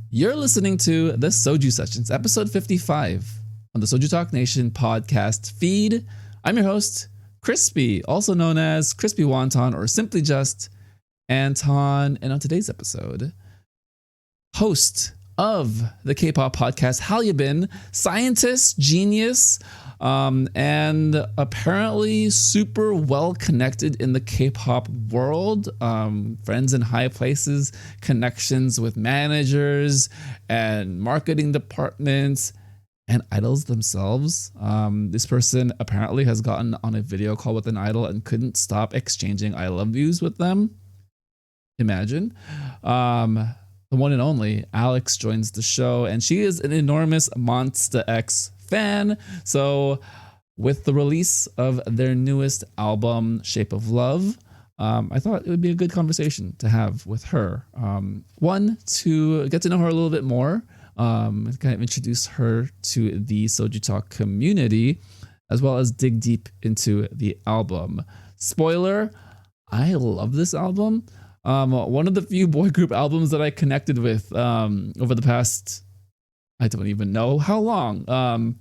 You're listening to the Soju Sessions, episode 55 on the Soju Talk Nation podcast feed. I'm your host, Crispy, also known as Crispy Wonton or simply just Anton. And on today's episode, host of the Kpop podcast, HallyuBeen, scientist, genius, and apparently super well connected in the K-pop world. Friends in high places, connections with managers and marketing departments and idols themselves. This person apparently has gotten on a video call with an idol and couldn't stop exchanging I love yous with them. Imagine. The one and only Alex joins the show, and she is an enormous MONSTA X fan. So with the release of their newest album, Shape of Love, I thought it would be a good conversation to have with her. One, to get to know her a little bit more, kind of introduce her to the Soju Talk community, as well as dig deep into the album. Spoiler, I love this album. One of the few boy group albums that I connected with over the past, I don't even know how long.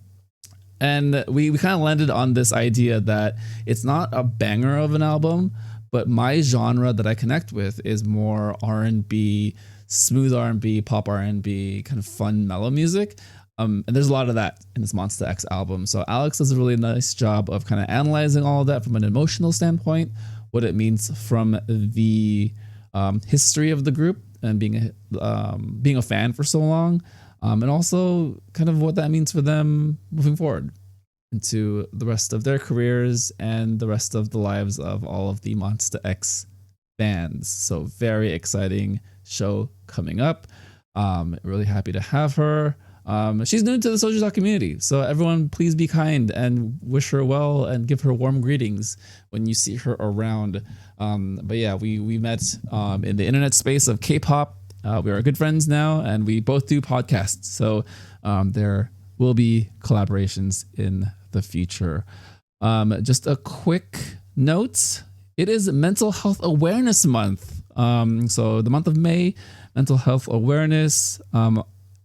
And we kind of landed on this idea that it's not a banger of an album, but my genre that I connect with is more R&B, smooth R&B, pop R&B, kind of fun mellow music. And there's a lot of that in this MONSTA X album. So Alex does a really nice job of kind of analyzing all of that from an emotional standpoint, what it means from the history of the group and being a fan for so long, and also kind of what that means for them moving forward into the rest of their careers and the rest of the lives of all of the MONSTA X fans. So very exciting show coming up. Really happy to have her. She's new to the Soju Talk community, so everyone please be kind and wish her well and give her warm greetings when you see her around. But yeah, we met in the internet space of K-pop. We are good friends now, and we both do podcasts, so there will be collaborations in the future. Just a quick note, it is Mental Health Awareness Month. So the month of May, mental health awareness.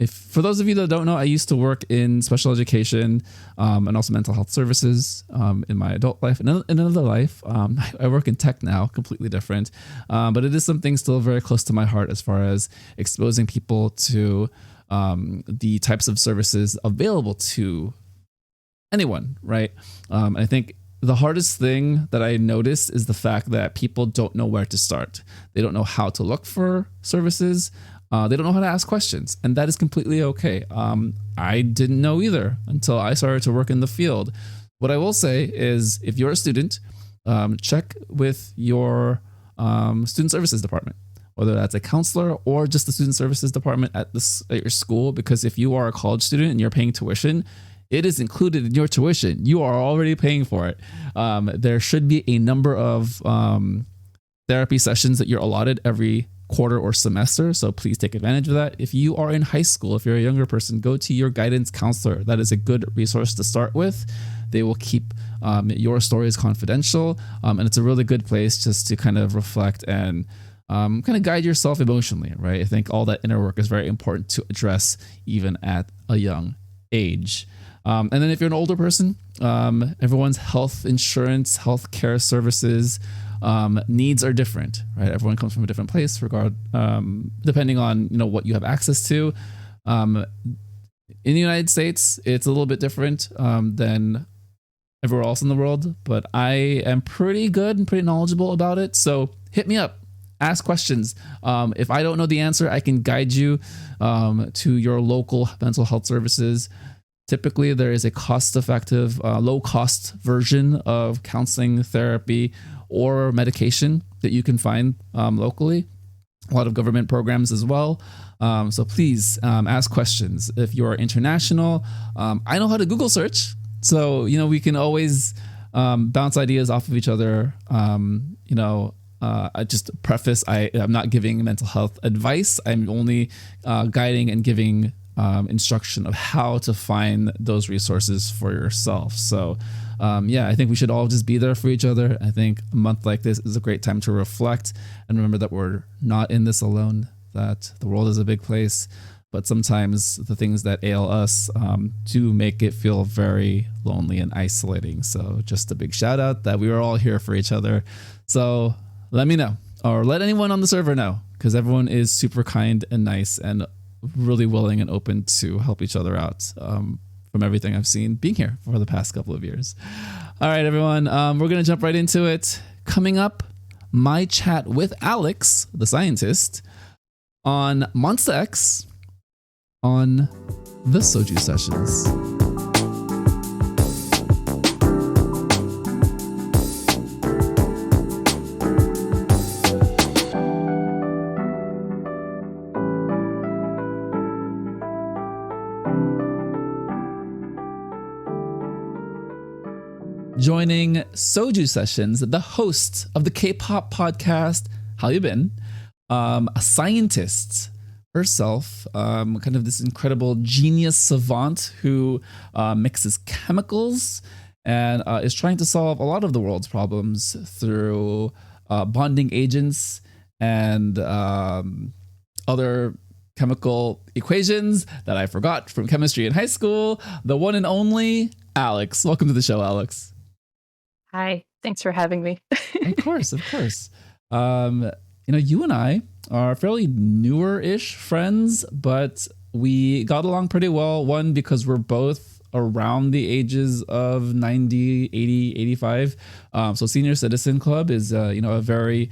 For those of you that don't know, I used to work in special education and also mental health services in my adult life. In another life, I work in tech now, completely different. But it is something still very close to my heart as far as exposing people to the types of services available to anyone, right? I think the hardest thing that I notice is the fact that people don't know where to start. They don't know how to look for services. They don't know how to ask questions, and that is completely okay. I didn't know either until I started to work in the field. What I will say is, if you're a student, check with your student services department, whether that's a counselor or just the student services department at your school, because if you are a college student and you're paying tuition, it is included in your tuition. You are already paying for it. There should be a number of therapy sessions that you're allotted every quarter or semester, so please take advantage of that. If you are in high school, if you're a younger person, go to your guidance counselor. That is a good resource to start with. They will keep your stories confidential, and it's a really good place just to kind of reflect and kind of guide yourself emotionally, right? I think all that inner work is very important to address even at a young age. And then if you're an older person, everyone's health insurance, health care services, needs are different, right? Everyone comes from a different place, depending on what you have access to. In the United States, it's a little bit different than everywhere else in the world, but I am pretty good and pretty knowledgeable about it. So hit me up, ask questions. If I don't know the answer, I can guide you to your local mental health services. Typically, there is a cost-effective, low-cost version of counseling, therapy, or medication that you can find locally. A lot of government programs as well. So please ask questions. If you're international, I know how to Google search. So, we can always bounce ideas off of each other. I just preface, I'm not giving mental health advice. I'm only guiding and giving instruction of how to find those resources for yourself. So I think we should all just be there for each other. I think a month like this is a great time to reflect and remember that we're not in this alone, that the world is a big place. but sometimes the things that ail us do make it feel very lonely and isolating. So just a big shout out that we are all here for each other. So let me know, or let anyone on the server know, because everyone is super kind and nice and really willing and open to help each other out, from everything I've seen being here for the past couple of years. All right, everyone, we're going to jump right into it. Coming up, my chat with Alex, the scientist, on MONSTA X on the SojuSessions. Joining SojuSessions, the host of the K-pop podcast, HallyuBeen, a scientist herself, kind of this incredible genius savant who mixes chemicals and is trying to solve a lot of the world's problems through bonding agents and other chemical equations that I forgot from chemistry in high school. The one and only Alex. Welcome to the show, Alex. Hi, thanks for having me. Of course, of course. You and I are fairly newer-ish friends, but we got along pretty well. One, because we're both around the ages of 90, 80, 85. So Senior Citizen Club is, a very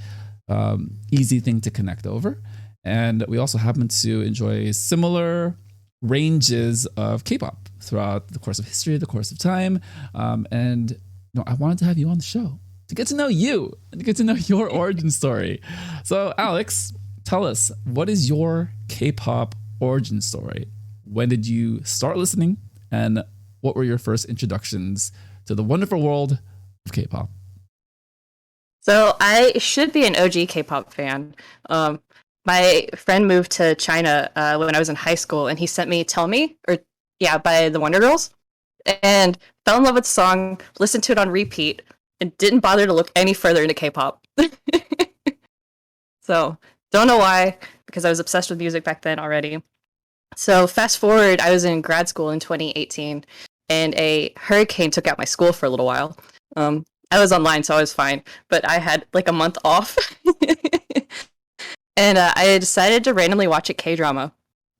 easy thing to connect over. And we also happen to enjoy similar ranges of K-pop throughout the course of history, the course of time. I wanted to have you on the show to get to know you and to get to know your origin story. So, Alex, tell us, what is your K-pop origin story? When did you start listening? And what were your first introductions to the wonderful world of K-pop? So I should be an OG K-pop fan. My friend moved to China when I was in high school, and he sent me Tell Me, by the Wonder Girls, and fell in love with the song, listened to it on repeat, and didn't bother to look any further into K-pop. So, don't know why, because I was obsessed with music back then already. So, fast forward, I was in grad school in 2018, and a hurricane took out my school for a little while. I was online, so I was fine, but I had like a month off. And I decided to randomly watch a K-drama.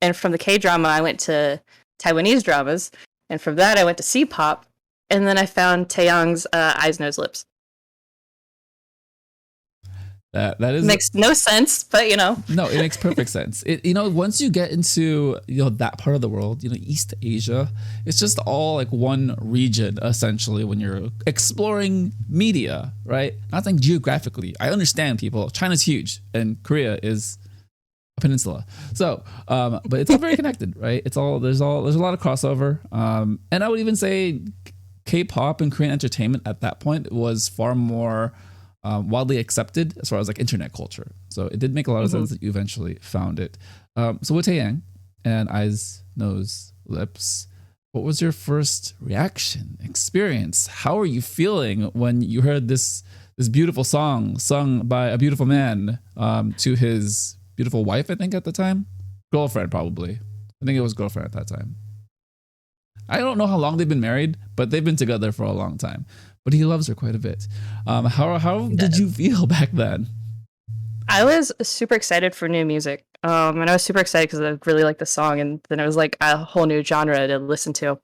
And from the K-drama, I went to Taiwanese dramas. And from that, I went to C-pop. And then I found Taeyang's Eyes, Nose, Lips. That is makes no sense, but No, it makes perfect sense. Once you get into that part of the world, East Asia, it's just all like one region essentially when you're exploring media, right? Not saying geographically. I understand people. China's huge and Korea is a peninsula. So, but it's all very connected, right? There's a lot of crossover. And I would even say K-pop and Korean entertainment at that point was far more widely accepted as far as like internet culture. So it did make a lot of sense that you eventually found it. So with Taeyang and Eyes, Nose, Lips, what was your first reaction, experience? How are you feeling when you heard this beautiful song sung by a beautiful man to his beautiful wife, I think at the time? Girlfriend, probably. I think it was girlfriend at that time. I don't know how long they've been married, but they've been together for a long time. But he loves her quite a bit. How did you feel back then? I was super excited for new music. And I was super excited because I really liked the song. And then it was like a whole new genre to listen to.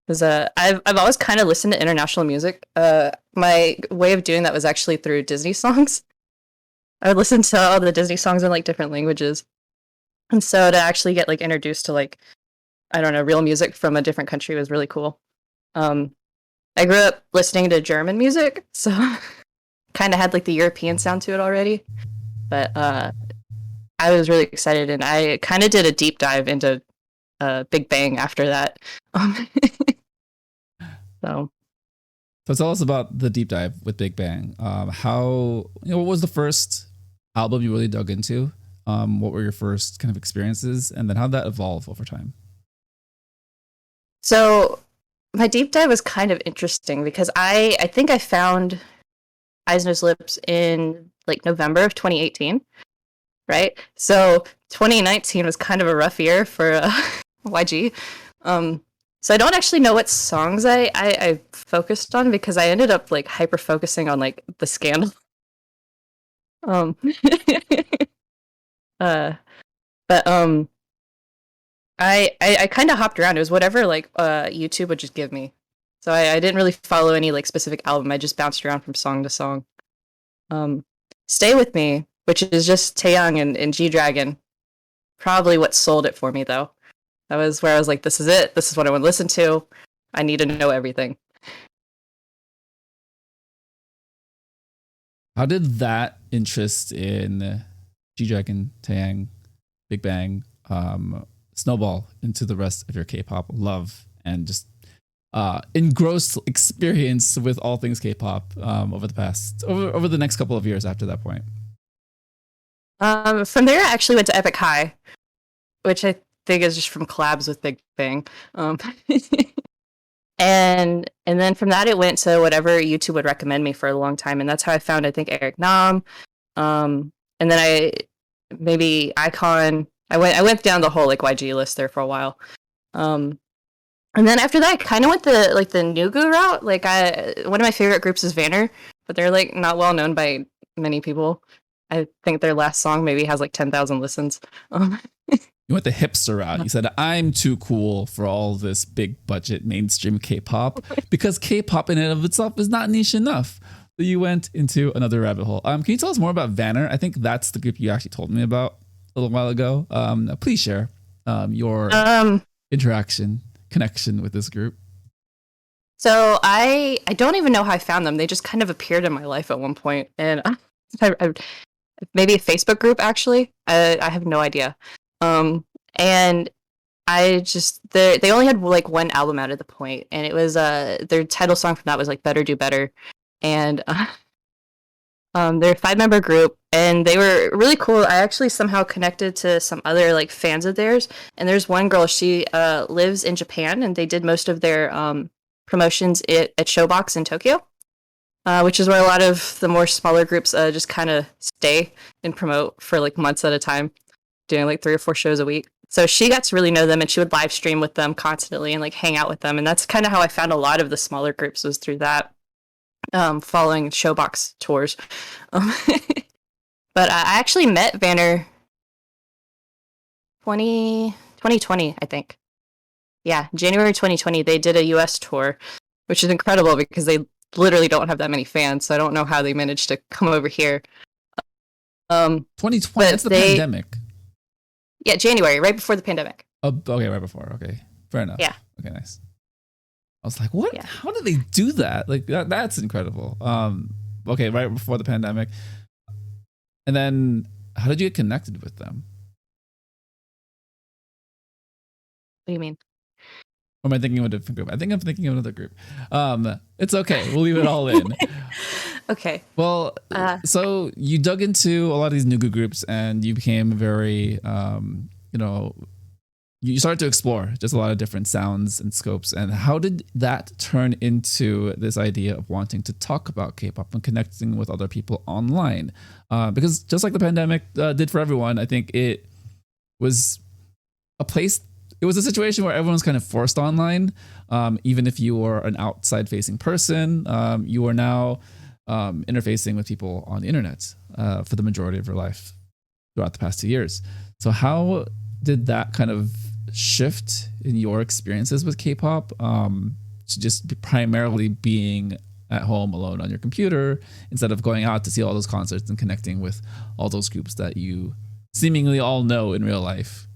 Because I've always kind of listened to international music. My way of doing that was actually through Disney songs. I would listen to all the Disney songs in like different languages. And so to actually get like introduced to like, I don't know, real music from a different country was really cool. I grew up listening to German music, so kind of had like the European sound to it already. But I was really excited, and I kind of did a deep dive into Big Bang after that. So tell us about the deep dive with Big Bang. What was the first album you really dug into? What were your first kind of experiences, and then how did that evolve over time? So my deep dive was kind of interesting because I think I found Eyes, Nose, Lips in like November of 2018. right? So 2019 was kind of a rough year for YG. So I don't actually know what songs I focused on because I ended up like hyper focusing on like the scandal. Um, uh, but I kind of hopped around. It was whatever like YouTube would just give me. So I didn't really follow any like specific album. I just bounced around from song to song. Um, Stay With Me, which is just Taeyang and G Dragon, probably what sold it for me though. That was where I was like, this is it. This is what I want to listen to. I need to know everything. How did that interest in G-Dragon, Taeyang, Big Bang, snowball into the rest of your K-pop love and just engrossed experience with all things K-pop over the next couple of years after that point? From there, I actually went to Epic High, which I think is just from collabs with Big Bang. And then from that, it went to whatever YouTube would recommend me for a long time, and that's how I found I think Eric Nam, and then maybe Icon. I went down the whole like YG list there for a while, and then after that, I kind of went the like the Nugu route. Like one of my favorite groups is Vanner, but they're like not well known by many people. I think their last song maybe has like 10,000 listens. You went the hipster route. You said, I'm too cool for all this big budget mainstream K-pop because K-pop in and of itself is not niche enough. So you went into another rabbit hole. Can you tell us more about Vanner? I think that's the group you actually told me about a little while ago. Please share your connection with this group. So I don't even know how I found them. They just kind of appeared in my life at one point. And I maybe a Facebook group, actually. I have no idea. And I just they only had like one album out at the point, and it was their title song from that was like Better Do Better, and they're a 5-member group, and they were really cool. I actually somehow connected to some other like fans of theirs, and there's one girl, she lives in Japan, and they did most of their promotions at Showbox in Tokyo, which is where a lot of the more smaller groups just kind of stay and promote for like months at a time, doing like 3 or 4 shows a week. So she got to really know them, and she would live stream with them constantly and like hang out with them. And that's kind of how I found a lot of the smaller groups, was through that, following Showbox tours. But I actually met Vanner 2020, I think. Yeah, January 2020, they did a US tour, which is incredible because they literally don't have that many fans. So I don't know how they managed to come over here. 2020, that's the pandemic. Yeah, January, right before the pandemic. Oh, okay, right before. Okay, fair enough. Yeah. Okay, nice. I was like, what? Yeah. How did they do that? Like, that's incredible. Okay, right before the pandemic. And then, how did you get connected with them? What do you mean? Or am I thinking of a different group? I think I'm thinking of another group. It's okay. We'll leave it all in. Okay. Well, so you dug into a lot of these Nugu groups, and you became very, you started to explore just a lot of different sounds and scopes. And how did that turn into this idea of wanting to talk about K-pop and connecting with other people online? Because just like the pandemic did for everyone, I think it was it was a situation where everyone's kind of forced online. Even if you were an outside facing person, you are now interfacing with people on the internet for the majority of your life throughout the past 2 years. So how did that kind of shift in your experiences with K-pop to just be primarily being at home alone on your computer instead of going out to see all those concerts and connecting with all those groups that you seemingly all know in real life?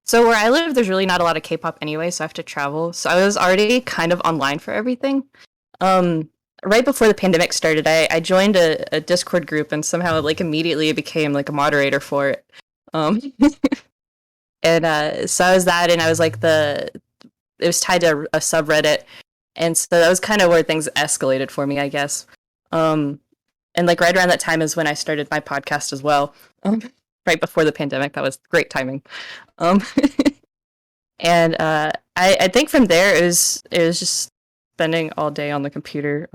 So where I live, there's really not a lot of K-pop anyway, so I have to travel. So I was already kind of online for everything. Right before the pandemic started, I joined a Discord group, and somehow like immediately became like a moderator for it. And so I was that, and I was like it was tied to a subreddit, and so that was kind of where things escalated for me, I guess. And like right around that time is when I started my podcast as well. Right before the pandemic, that was great timing. And I think from there it was just spending all day on the computer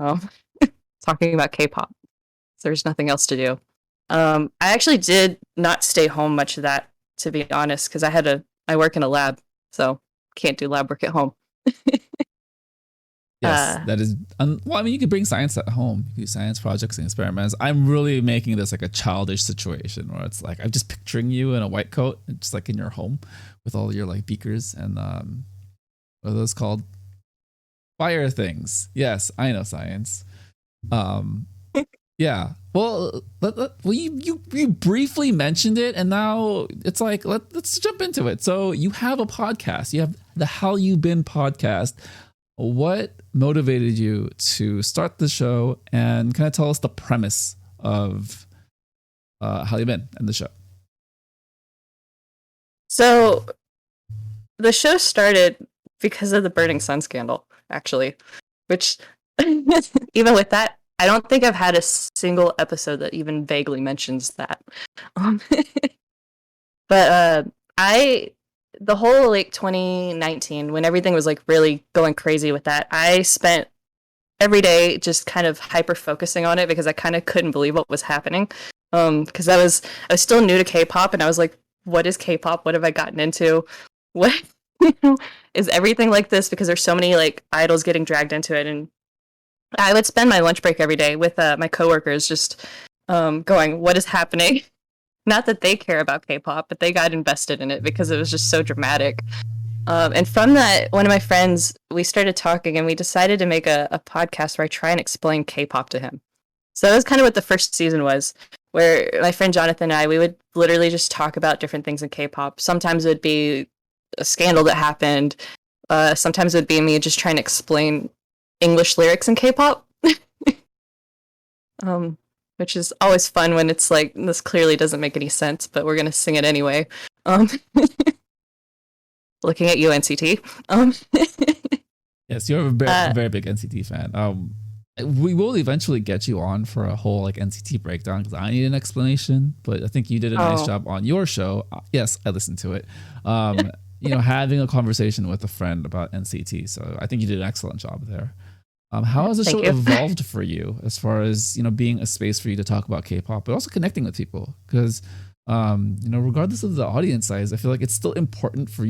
talking about K-pop. There's nothing else to do. I actually did not stay home much of that, to be honest, because I work in a lab, so can't do lab work at home. Yes, that is. Well, I mean, you could bring science at home. You can do science projects and experiments. I'm really making this like a childish situation where it's like I'm just picturing you in a white coat, just like in your home, with all your like beakers and what are those called? Fire things. Yes, I know science. Yeah. Well, you briefly mentioned it, and now it's like let's jump into it. So you have a podcast. You have the HallyuBeen podcast. What motivated you to start the show, and kind of tell us the premise of HallyuBeen and the show? So the show started because of the Burning Sun scandal, actually, which even with that, I don't think I've had a single episode that even vaguely mentions that. But the whole like 2019, when everything was like really going crazy with that, I spent every day just kind of hyper focusing on it because I kind of couldn't believe what was happening. Because I was still new to K-pop, and I was like, what is K-pop? What have I gotten into? What is everything like this? Because there's so many like idols getting dragged into it, and I would spend my lunch break every day with my coworkers just going, what is happening? Not that they care about K-pop, but they got invested in it because it was just so dramatic. And from that, one of my friends, we started talking, and we decided to make a podcast where I try and explain K-pop to him. So that was kind of what the first season was, where my friend Jonathan and I, we would literally just talk about different things in K-pop. Sometimes it would be a scandal that happened. Sometimes it would be me just trying to explain English lyrics in K-pop. Which is always fun when it's like, this clearly doesn't make any sense, but we're going to sing it anyway. Looking at you, NCT. Yes, you're a very big NCT fan. We will eventually get you on for a whole like NCT breakdown because I need an explanation, but I think you did a nice job on your show. Yes, I listened to it. Having a conversation with a friend about NCT. So I think you did an excellent job there. How has the show evolved for you as far as, being a space for you to talk about K-pop, but also connecting with people? Because, regardless of the audience size, I feel like it's still important for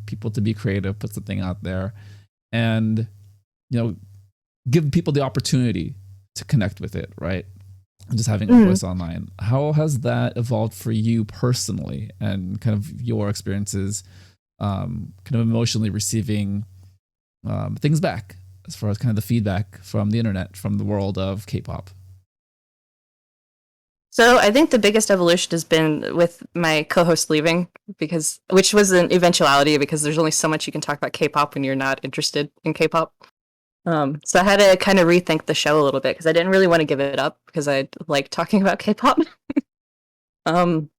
people to be creative, put something out there, and, give people the opportunity to connect with it, right? And just having a voice online. How has that evolved for you personally, and kind of your experiences, kind of emotionally receiving things back, as far as kind of the feedback from the internet, from the world of K-pop? So I think the biggest evolution has been with my co-host leaving, which was an eventuality because there's only so much you can talk about K-pop when you're not interested in K-pop. So I had to kind of rethink the show a little bit because I didn't really want to give it up because I like talking about K-pop. And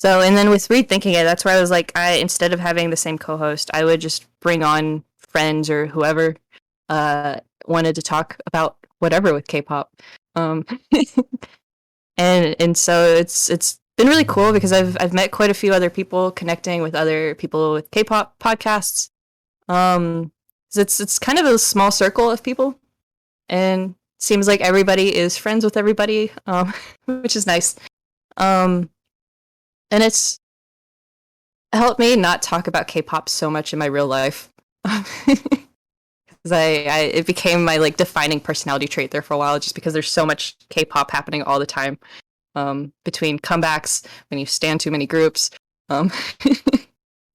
then with rethinking it, that's where I was like, instead of having the same co-host, I would just bring on friends or whoever wanted to talk about whatever with K-pop. And so it's been really cool because I've met quite a few other people, connecting with other people with K-pop podcasts. So it's kind of a small circle of people, and seems like everybody is friends with everybody, which is nice. And it's helped me not talk about K-pop so much in my real life. Because it became my like defining personality trait there for a while, just because there's so much K-pop happening all the time, between comebacks, when you stan too many groups,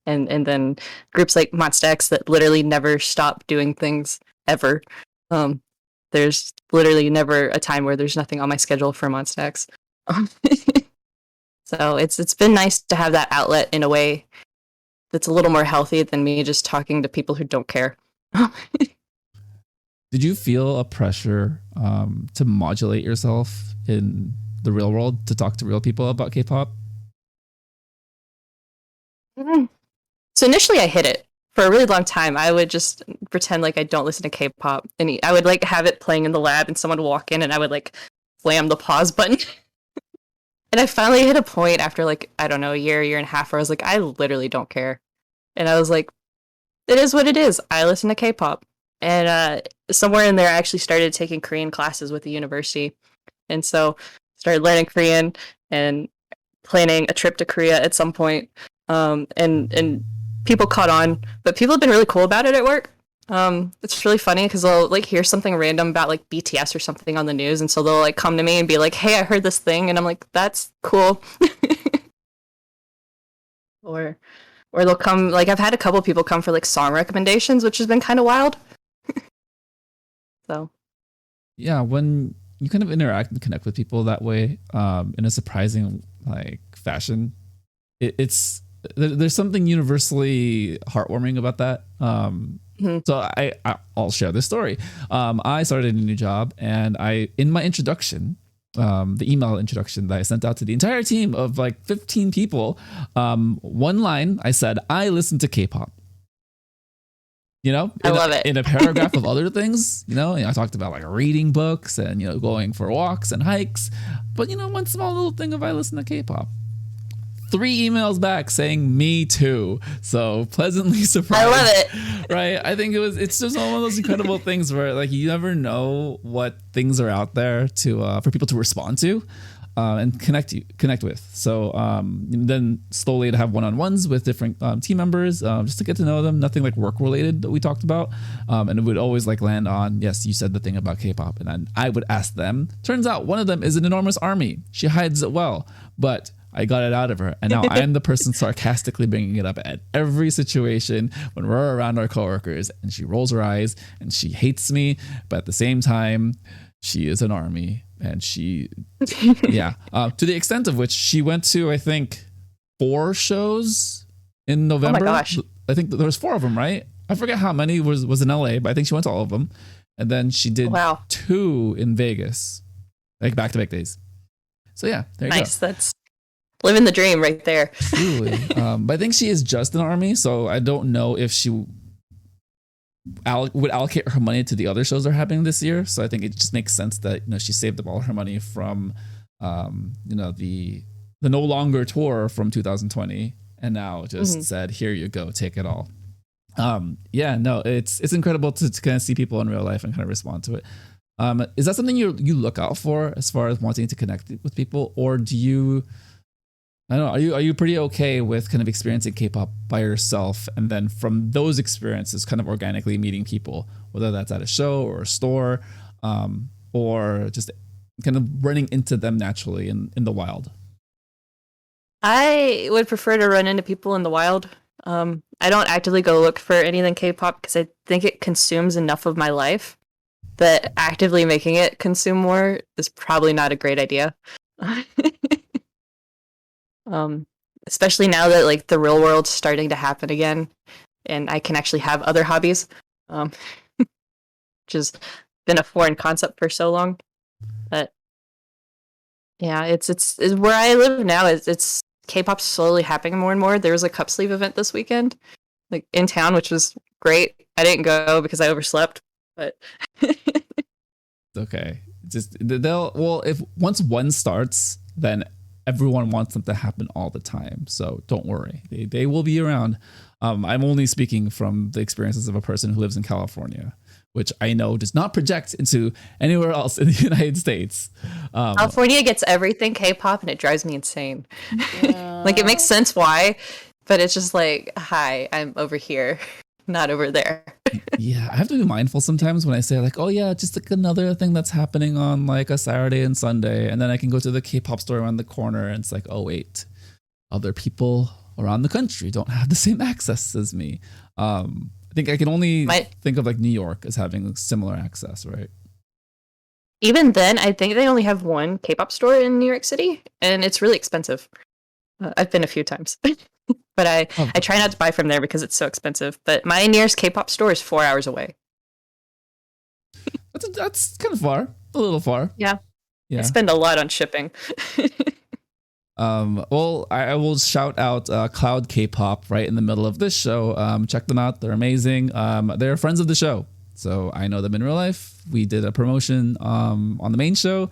and then groups like MONSTA X that literally never stop doing things ever. There's literally never a time where there's nothing on my schedule for MONSTA X. So it's been nice to have that outlet in a way that's a little more healthy than me just talking to people who don't care. Did you feel a pressure to modulate yourself in the real world to talk to real people about K-pop? So initially I hid it. For a really long time, I would just pretend like I don't listen to K-pop. And I would like have it playing in the lab and someone would walk in and I would like slam the pause button. And I finally hit a point after like, I don't know, a year and a half where I was like, I literally don't care. And I was like, it is what it is. I listen to K-pop. And somewhere in there, I actually started taking Korean classes with the university. and so started learning Korean and planning a trip to Korea at some point. And people caught on, but people have been really cool about it at work. It's really funny because they'll like hear something random about like BTS or something on the news, and so they'll like come to me and be like, "Hey, I heard this thing," and I'm like, "That's cool." or they'll come, like I've had a couple people come for like song recommendations, which has been kind of wild. So yeah, when you kind of interact and connect with people that way, in a surprising like fashion, there's something universally heartwarming about that. So I'll share this story. I started a new job, and in my introduction, the email introduction that I sent out to the entire team of like 15 people, one line I said, "I listen to K-pop." I love it. In a paragraph of other things, I talked about like reading books and, going for walks and hikes. But, one small little thing of I listen to K-pop. 3 emails back saying me too. So pleasantly surprised. I love it. Right. I think it's just one of those incredible things where like you never know what things are out there for people to respond to. And connect with. So then slowly to have one-on-ones with different team members, just to get to know them. Nothing like work related that we talked about, and it would always like land on, yes, you said the thing about K-pop, and then I would ask them. Turns out one of them is an enormous army. She hides it well, but I got it out of her, and now I'm the person sarcastically bringing it up at every situation when we're around our coworkers, and she rolls her eyes and she hates me, but at the same time, she is an army. And she, yeah, to the extent of which she went to, I think, 4 shows in November. Oh my gosh. I think there was 4 of them, right? I forget how many was in LA, but I think she went to all of them. And then she did 2 in Vegas, like back-to-back days. So yeah, there you go. Nice. That's living the dream right there. Truly. But I think she is just an army, so I don't know if she would allocate her money to the other shows that are happening this year. So I think it just makes sense that she saved up all her money from the no longer tour from 2020, and now just said, here you go, take it all. It's incredible to kind of see people in real life and kind of respond to it. Is that something you look out for as far as wanting to connect with people, or do you, I don't know, are you pretty okay with kind of experiencing K-pop by yourself, and then from those experiences kind of organically meeting people, whether that's at a show or a store, or just kind of running into them naturally in the wild? I would prefer to run into people in the wild. I don't actively go look for anything K-pop because I think it consumes enough of my life that actively making it consume more is probably not a great idea. Especially now that like the real world's starting to happen again, and I can actually have other hobbies, which has been a foreign concept for so long. But yeah, it's where I live now. It's K-pop's slowly happening more and more. There was a cup sleeve event this weekend, like in town, which was great. I didn't go because I overslept, but okay. Just if once one starts, then everyone wants them to happen all the time. So don't worry. They will be around. I'm only speaking from the experiences of a person who lives in California, which I know does not project into anywhere else in the United States. California gets everything K-pop and it drives me insane. Like it makes sense why, but it's just like, hi, I'm over here, not over there. Yeah, I have to be mindful sometimes when I say like, oh yeah, just like another thing that's happening on like a Saturday and Sunday, and then I can go to the K-pop store around the corner and it's like, oh wait, other people around the country don't have the same access as me. I think I can only think of like New York as having similar access, right? Even then, I think they only have one K-pop store in New York City, and it's really expensive. I've been a few times. But I try not to buy from there because it's so expensive. But my nearest K-pop store is 4 hours away. That's kind of far. A little far. Yeah. I spend a lot on shipping. Well, I will shout out Cloud K-pop right in the middle of this show. Check them out. They're amazing. They're friends of the show. So I know them in real life. We did a promotion on the main show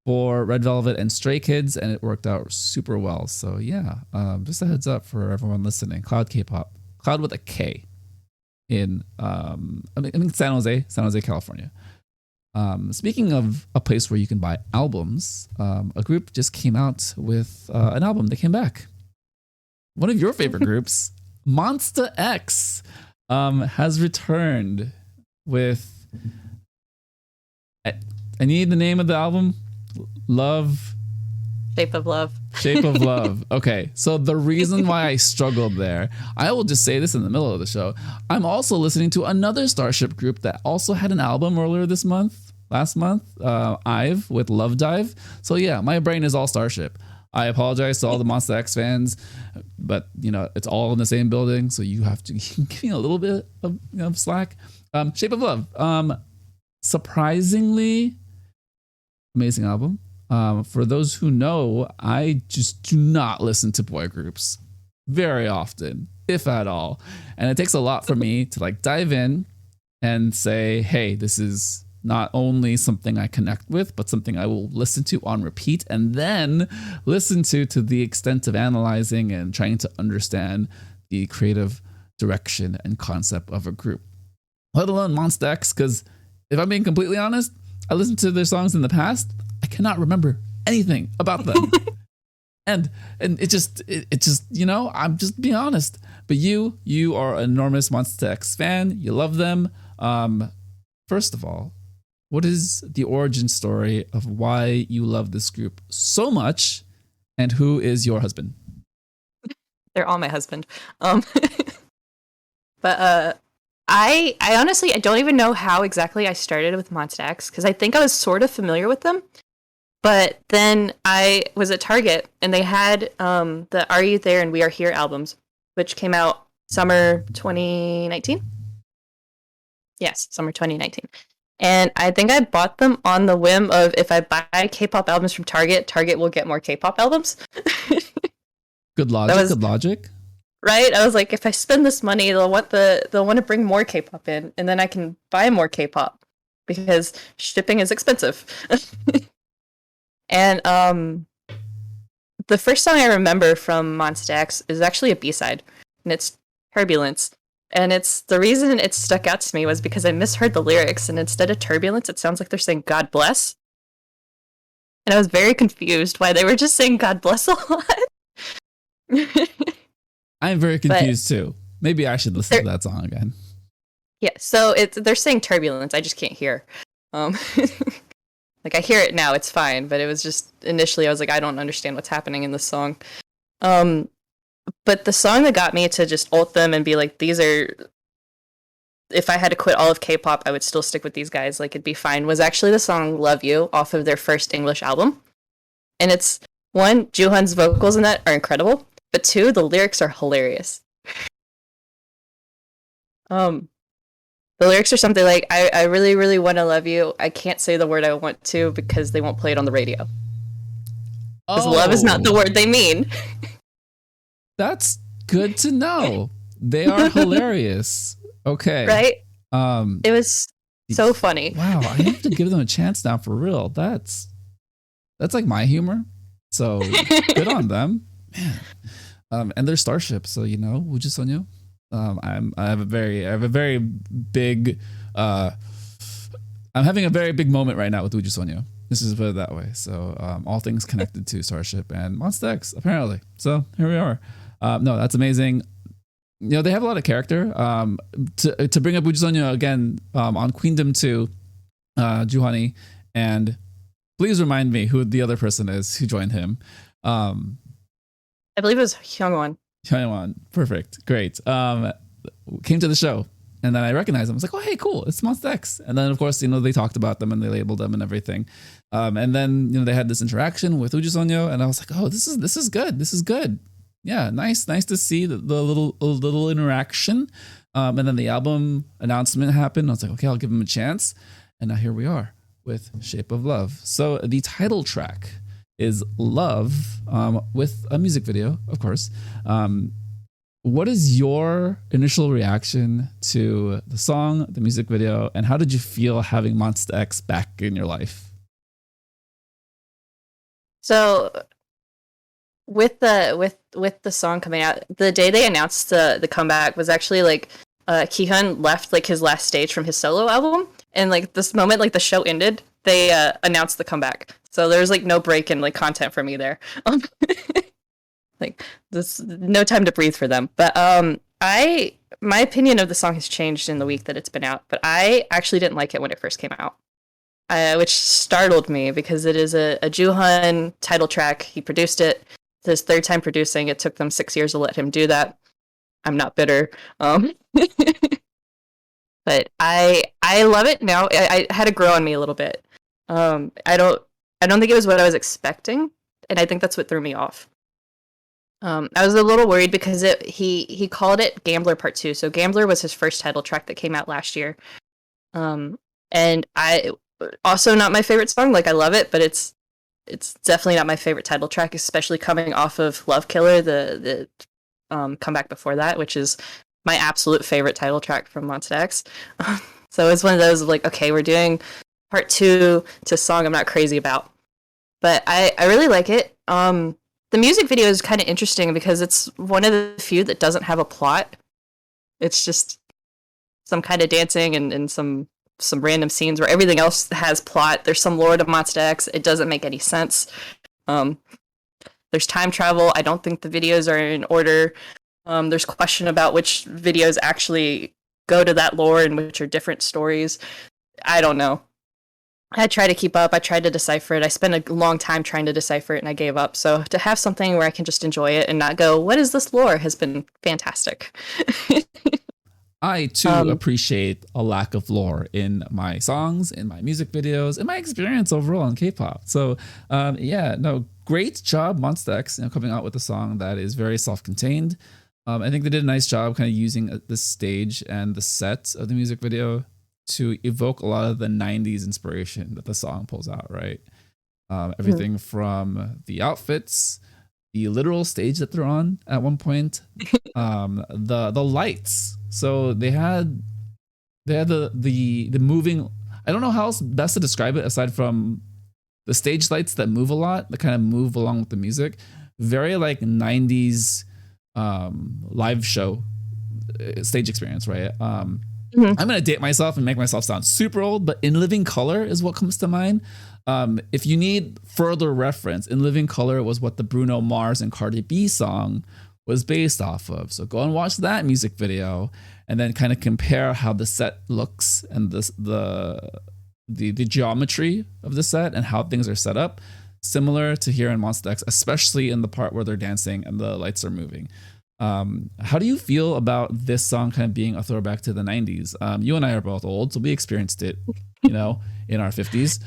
for Red Velvet and Stray Kids, and it worked out super well. So yeah, just a heads up for everyone listening. Cloud K-pop, Cloud with a K, in San Jose, California. Speaking of a place where you can buy albums, a group just came out with an album. They came back. One of your favorite groups, MONSTA X, has returned with. I need the name of the album. Shape of Love. Shape of Love. Okay, so the reason why I struggled there, I will just say this in the middle of the show. I'm also listening to another Starship group that also had an album earlier last month, IVE with Love Dive. So yeah, my brain is all Starship. I apologize to all the MONSTA X fans, but it's all in the same building, so you have to give me a little bit of slack. Shape of Love, surprisingly amazing album. For those who know, I just do not listen to boy groups very often, if at all. And it takes a lot for me to dive in and say, hey, this is not only something I connect with, but something I will listen to on repeat and then listen to the extent of analyzing and trying to understand the creative direction and concept of a group, let alone MONSTA X. Because if I'm being completely honest, I listened to their songs in the past. I cannot remember anything about them. and it just, I'm just being honest. But you are an enormous MONSTA X fan. You love them. First of all, what is the origin story of why you love this group so much, and who is your husband? They're all my husband. But I honestly, I don't even know how exactly I started with MONSTA X, because I think I was sort of familiar with them. But then I was at Target, and they had the Are You There and We Are Here albums, which came out summer 2019. Yes, summer 2019. And I think I bought them on the whim of, if I buy K-pop albums from Target, Target will get more K-pop albums. Good logic. Good logic. Right? I was like, if I spend this money, they'll want to bring more K-pop in, and then I can buy more K-pop because shipping is expensive. And the first song I remember from MONSTA X is actually a B-side, and it's Turbulence. And the reason it stuck out to me was because I misheard the lyrics, and instead of turbulence, it sounds like they're saying God bless. And I was very confused why they were just saying God bless a lot. I'm very confused too. Maybe I should listen to that song again. Yeah, so they're saying turbulence, I just can't hear. I hear it now, it's fine, but it was just, initially I was like, I don't understand what's happening in this song. But the song that got me to just ult them and be like, if I had to quit all of K-pop, I would still stick with these guys, it'd be fine, was actually the song Love You off of their first English album. And it's, one, Jooheon's vocals in that are incredible, but two, the lyrics are hilarious. The lyrics are something like, I really, really want to love you. I can't say the word I want to because they won't play it on the radio. Because love is not the word they mean. That's good to know. They are hilarious. Okay. Right? It was so funny. Wow, I have to give them a chance now, for real. That's like my humor. So good on them. Man. And they're Starship, so Wooju Sonyo. I have a very big I'm having a very big moment right now with Wooju Sonyo. This is put it that way. So all things connected to Starship and MONSTA X, apparently. So here we are. No, that's amazing. They have a lot of character. To bring up Wooju Sonyo again, on Queendom 2, Juhani, and please remind me who the other person is who joined him. I believe it was Hyungwon. Hyungwon, perfect, great. Came to the show, and then I recognized him. I was like, oh, hey, cool, it's MONSTA X. And then, of course, they talked about them and they labeled them and everything. And then, they had this interaction with Wooju Sonyo, and I was like, oh, this is good. This is good. Yeah, nice to see the little interaction. And then the album announcement happened. I was like, okay, I'll give him a chance. And now here we are with Shape of Love. So the title track is Love, with a music video, of course. What is your initial reaction to the song, the music video, and how did you feel having MONSTA X back in your life? So with the song coming out, the day they announced the comeback was actually Kihyun left his last stage from his solo album, and like this moment like the show ended, they announced the comeback. So there's like no break in like content for me there. Like this, no time to breathe for them. But my opinion of the song has changed in the week that it's been out. But I actually didn't like it when it first came out, which startled me because it is a Jooheon title track. He produced it. It's his third time producing. It took them 6 years to let him do that. I'm not bitter. But I love it now. I had to grow on me a little bit. I don't think it was what I was expecting, and I think that's what threw me off. I was a little worried because he called it Gambler Part 2. So Gambler was his first title track that came out last year. And I also not my favorite song. Like I love it, but it's definitely not my favorite title track, especially coming off of Love Killer, the comeback before that, which is my absolute favorite title track from MONSTA X. So it's one of those of like, okay, we're doing part 2 to a song I'm not crazy about. But I really like it. The music video is kind of interesting because it's one of the few that doesn't have a plot. It's just some kind of dancing and some random scenes where everything else has plot. There's some lore to MONSTA X. It doesn't make any sense. There's time travel. I don't think the videos are in order. There's question about which videos actually go to that lore and which are different stories. I don't know. I tried to keep up. I tried to decipher it. I spent a long time trying to decipher it and I gave up. So to have something where I can just enjoy it and not go, what is this lore, has been fantastic. I too appreciate a lack of lore in my songs, in my music videos, in my experience overall in K-pop. So great job MONSTA X, coming out with a song that is very self-contained. I think they did a nice job kind of using the stage and the set of the music video to evoke a lot of the 90s inspiration that the song pulls out, right? Everything from the outfits, the literal stage that they're on at one point, the lights. So they had the moving. I don't know how else best to describe it aside from the stage lights that move a lot, that kind of move along with the music. Very like 90s live show stage experience, right? I'm gonna date myself and make myself sound super old, but In Living Color is what comes to mind. If you need further reference, In Living Color was what the Bruno Mars and Cardi B song was based off of. So go and watch that music video and then kind of compare how the set looks and the geometry of the set and how things are set up. Similar to here in MONSTA X, especially in the part where they're dancing and the lights are moving. How do you feel about this song kind of being a throwback to the 90s? You and I are both old, so we experienced it, in our 50s.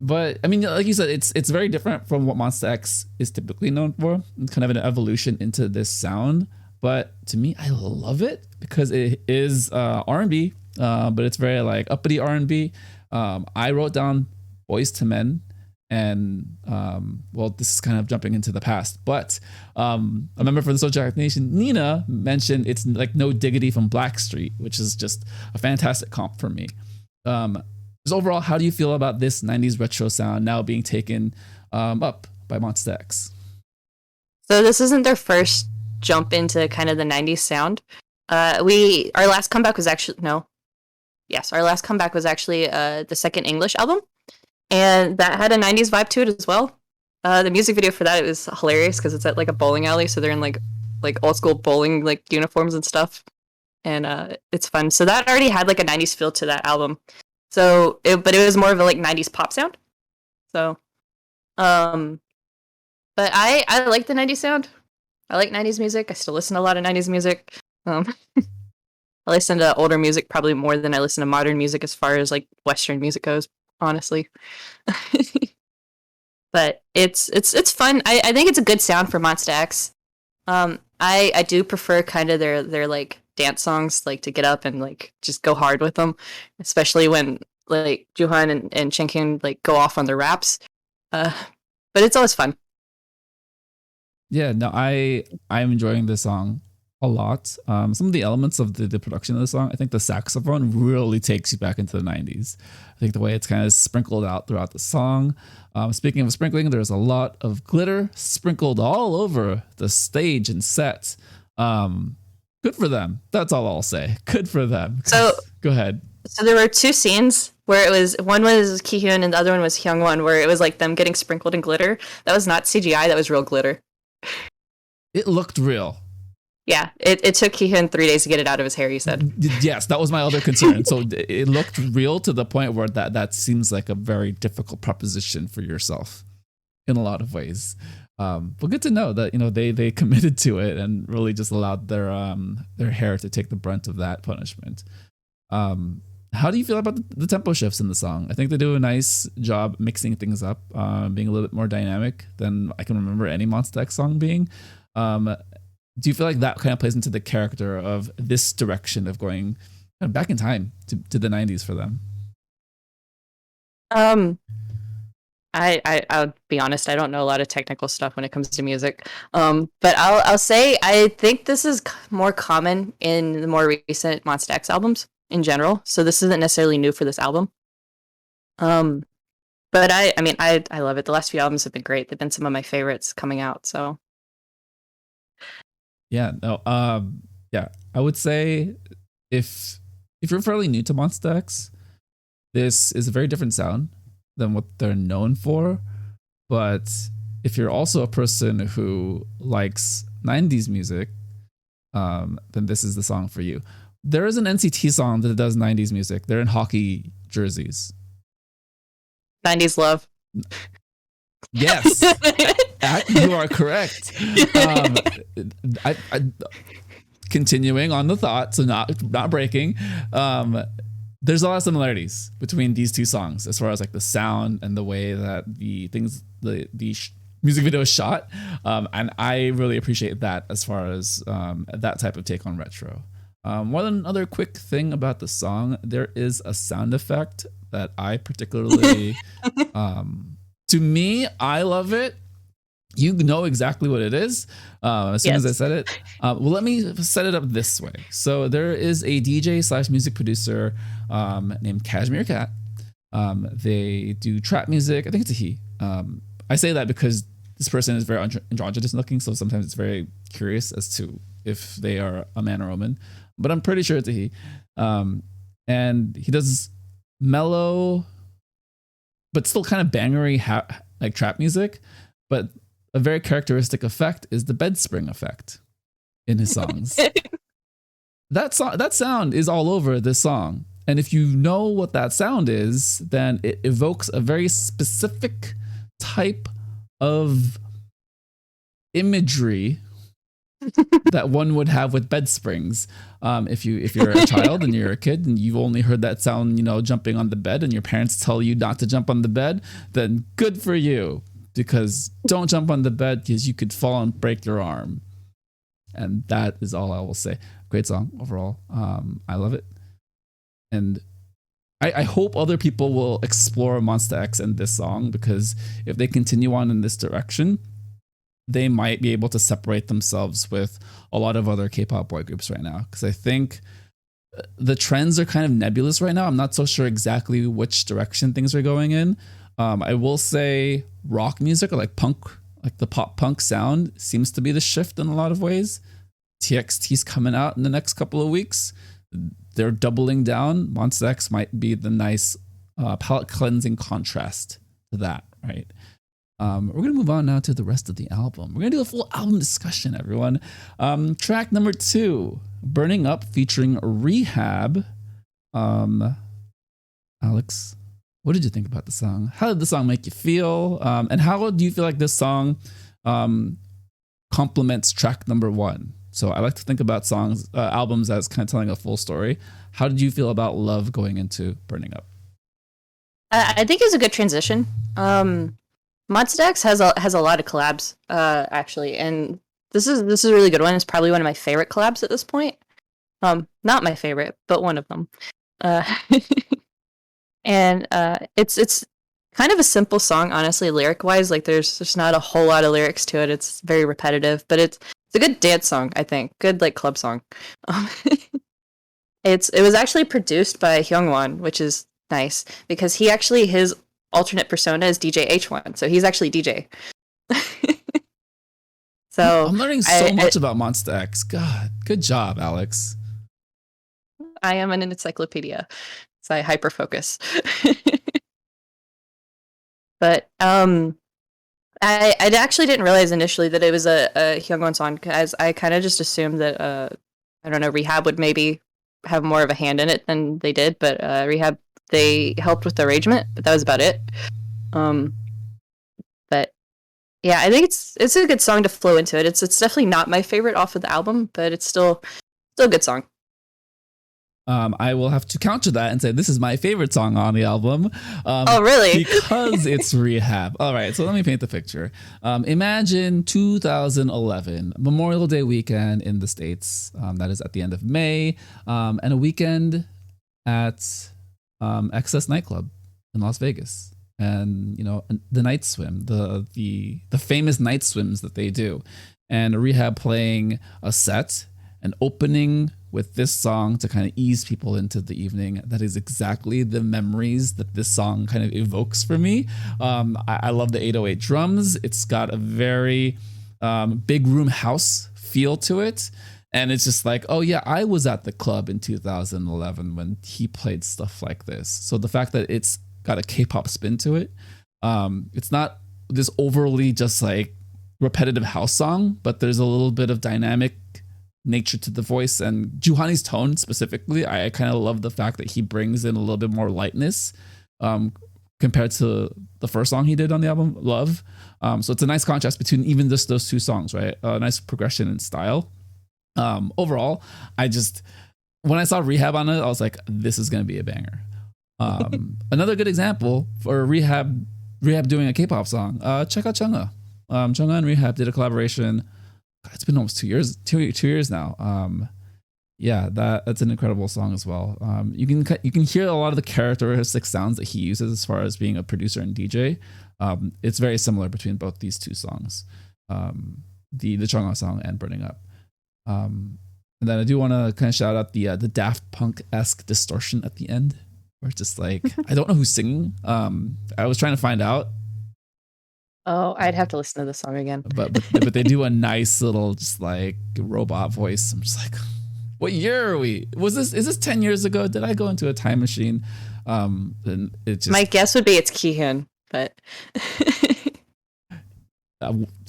But I mean, like you said, it's very different from what MONSTA X is typically known for. It's kind of an evolution into this sound. But to me, I love it because it is R&B, but it's very like uppity R&B. I wrote down Boys to Men. And this is kind of jumping into the past, but I remember for the SojuSessions Nation, Nina mentioned it's like No Diggity from Blackstreet, which is just a fantastic comp for me. So overall, how do you feel about this 90s retro sound now being taken up by MONSTA X? So this isn't their first jump into kind of the 90s sound. Our last comeback was actually the second English album. And that had a 90s vibe to it as well. The music video for that, it was hilarious because it's at like a bowling alley, so they're in like old school bowling like uniforms and stuff, and it's fun. So that already had like a 90s feel to that album. So, but it was more of a like 90s pop sound. So, but I like the 90s sound. I like 90s music. I still listen to a lot of 90s music. I listen to older music probably more than I listen to modern music as far as like Western music goes, honestly. But it's fun. I think it's a good sound for MONSTA X. I do prefer kind of their like dance songs, like to get up and like just go hard with them, especially when like Jooheon and Chenkyun like go off on their raps. But it's always fun. Yeah, no, I'm enjoying this song a lot. Some of the elements of the production of the song, I think the saxophone really takes you back into the 90s. I think the way it's kind of sprinkled out throughout the song. Speaking of sprinkling, there's a lot of glitter sprinkled all over the stage and set. Good for them. That's all I'll say. Good for them. So Go ahead. So there were two scenes where one was Kihyun and the other one was Hyungwon, where it was like them getting sprinkled in glitter. That was not CGI, that was real glitter. It looked real. Yeah, it took Kihyun 3 days to get it out of his hair, you said. Yes, that was my other concern. So it looked real to the point where that seems like a very difficult proposition for yourself in a lot of ways. But good to know that, you know, they committed to it and really just allowed their hair to take the brunt of that punishment. How do you feel about the tempo shifts in the song? I think they do a nice job mixing things up, being a little bit more dynamic than I can remember any MONSTA X song being. Do you feel like that kind of plays into the character of this direction of going kind of back in time to the 90s for them? I'll be honest, I don't know a lot of technical stuff when it comes to music. But I'll say I think this is more common in the more recent MONSTA X albums in general. So this isn't necessarily new for this album. But I mean I love it. The last few albums have been great. They've been some of my favorites coming out. So yeah, no, yeah, I would say if you're fairly new to MONSTA X, this is a very different sound than what they're known for. But if you're also a person who likes 90s music, then this is the song for you. There is an NCT song that does 90s music. They're in hockey jerseys. 90s love. Yes, you are correct. I continuing on the thought, so not breaking. There's a lot of similarities between these two songs as far as like the sound and the way that the music video is shot, and I really appreciate that as far as that type of take on retro. More than another quick thing about the song, there is a sound effect that I particularly to me, I love it. You know exactly what it is as soon as I said it. Well, let me set it up this way. So there is a DJ / music producer named Cashmere Cat. They do trap music. I think it's a he. I say that because this person is very androgynous looking, so sometimes it's very curious as to if they are a man or a woman. But I'm pretty sure it's a he. And he does mellow, but still kind of bangery like trap music. But a very characteristic effect is the bed spring effect in his songs. That sound is all over this song. And if you know what that sound is, then it evokes a very specific type of imagery that one would have with bed springs. If you're a child and you're a kid and you've only heard that sound, you know, jumping on the bed, and your parents tell you not to jump on the bed, then good for you, because don't jump on the bed because you could fall and break your arm. And that is all I will say. Great song overall. I love it. And I hope other people will explore MONSTA X and this song, because if they continue on in this direction, they might be able to separate themselves with a lot of other K-pop boy groups right now. Because I think the trends are kind of nebulous right now. I'm not so sure exactly which direction things are going in. I will say rock music, or like punk, like the pop punk sound, seems to be the shift in a lot of ways. TXT's coming out in the next couple of weeks. They're doubling down. MONSTA X might be the nice palate cleansing contrast to that, right? We're going to move on now to the rest of the album. We're going to do a full album discussion, everyone. Track number 2, Burning Up, featuring Rehab. Alex, what did you think about the song? How did the song make you feel? And how do you feel like this song complements track number 1? So I like to think about albums as kind of telling a full story. How did you feel about Love going into Burning Up? I think it's a good transition. MONSTA X has a lot of collabs, actually, and this is a really good one. It's probably one of my favorite collabs at this point. Not my favorite, but one of them. And it's kind of a simple song, honestly, lyric wise. Like there's not a whole lot of lyrics to it. It's very repetitive, but it's a good dance song, I think. Good like club song. It was actually produced by Hyungwon, which is nice because his alternate persona is DJ H1, so he's actually DJ. So I'm learning so much about MONSTA X. God, good job, Alex. I am an encyclopedia. So I hyper focus. But I actually didn't realize initially that it was a Hyungwon song, because I kind of just assumed that I don't know, Rehab would maybe have more of a hand in it than they did, but Rehab, they helped with the arrangement, but that was about it. But yeah, I think it's a good song to flow into it. It's definitely not my favorite off of the album, but it's still a good song. I will have to counter that and say this is my favorite song on the album. Oh, really? Because it's Rehab. All right, so let me paint the picture. Imagine 2011, Memorial Day weekend in the States. That is at the end of May, and a weekend at Excess Nightclub in Las Vegas. And the night swim, the famous night swims that they do, and Rehab playing a set and opening with this song to kind of ease people into the evening. That is exactly the memories that this song kind of evokes for me. I love the 808 drums. It's got a very big room house feel to it. And it's just like, oh yeah, I was at the club in 2011 when he played stuff like this. So the fact that it's got a K-pop spin to it, it's not this overly just like repetitive house song, but there's a little bit of dynamic nature to the voice, and Juhani's tone specifically, I kind of love the fact that he brings in a little bit more lightness compared to the first song he did on the album, Love. So it's a nice contrast between even just those two songs, right? A nice progression in style. Overall, when I saw Rehab on it, I was like, this is going to be a banger. Another good example for Rehab doing a K-pop song, check out Chungha. Chungha and Rehab did a collaboration. God, it's been almost 2 years, two years now. Yeah, that's an incredible song as well. You can hear a lot of the characteristic sounds that he uses as far as being a producer and DJ. It's very similar between both these two songs, the Chungha song and Burning Up. And then I do want to kind of shout out the Daft Punk-esque distortion at the end, where it's just like, I don't know who's singing. I was trying to find out. Oh, I'd have to listen to the song again. But they do a nice little just like robot voice. I'm just like, what year are we? Is this 10 years ago? Did I go into a time machine? And it just, my guess would be it's Kihyun, but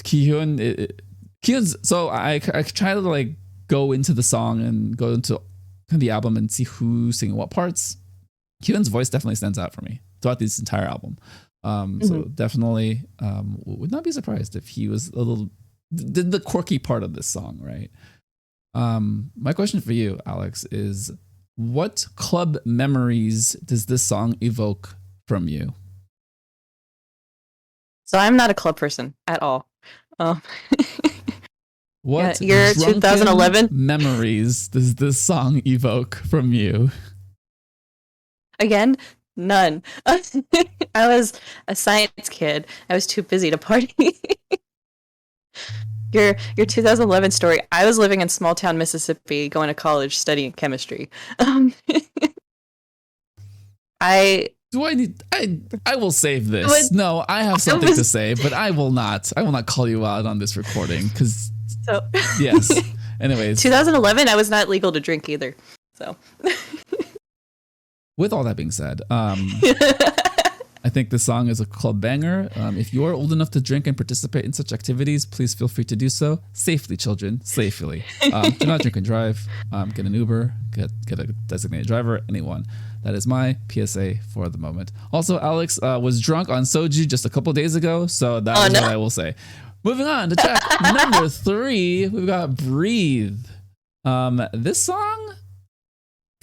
Kihyun's. So I try to like go into the song and go into the album and see who's singing what parts. Kihyun's voice definitely stands out for me throughout this entire album. So definitely would not be surprised if he was did the quirky part of this song, right? My question for you, Alex, is what club memories does this song evoke from you? So I'm not a club person at all. What your 2011 memories does this song evoke from you? Again, none. I was a science kid. I was too busy to party. Your 2011 story. I was living in small town Mississippi, going to college, studying chemistry. I will save this. No, I have something to say, but I will not call you out on this recording because. So yes. Anyways, 2011, I was not legal to drink either. So. With all that being said, I think this song is a club banger. If you are old enough to drink and participate in such activities, please feel free to do so safely, children. Safely. Do not drink and drive. Get an Uber. Get a designated driver. Anyone. That is my PSA for the moment. Also, Alex was drunk on soju just a couple days ago, so that is what I will say. Moving on to track number 3, we've got Breathe. This song,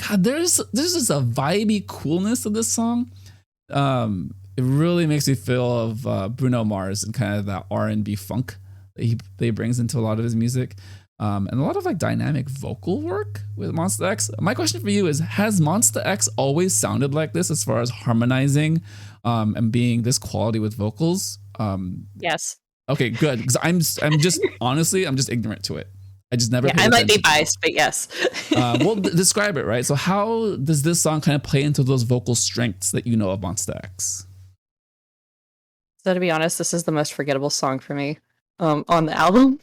God, there's just a vibey coolness of this song. It really makes me feel of Bruno Mars and kind of that R&B funk that he brings into a lot of his music. And a lot of like dynamic vocal work with MONSTA X. My question for you is, has MONSTA X always sounded like this as far as harmonizing and being this quality with vocals? Yes. Okay, good. Because I'm just honestly, I'm just ignorant to it. I just never. I might be biased, but yes. Well, describe it, right? So how does this song kind of play into those vocal strengths that you know of MONSTA X? So to be honest, this is the most forgettable song for me on the album.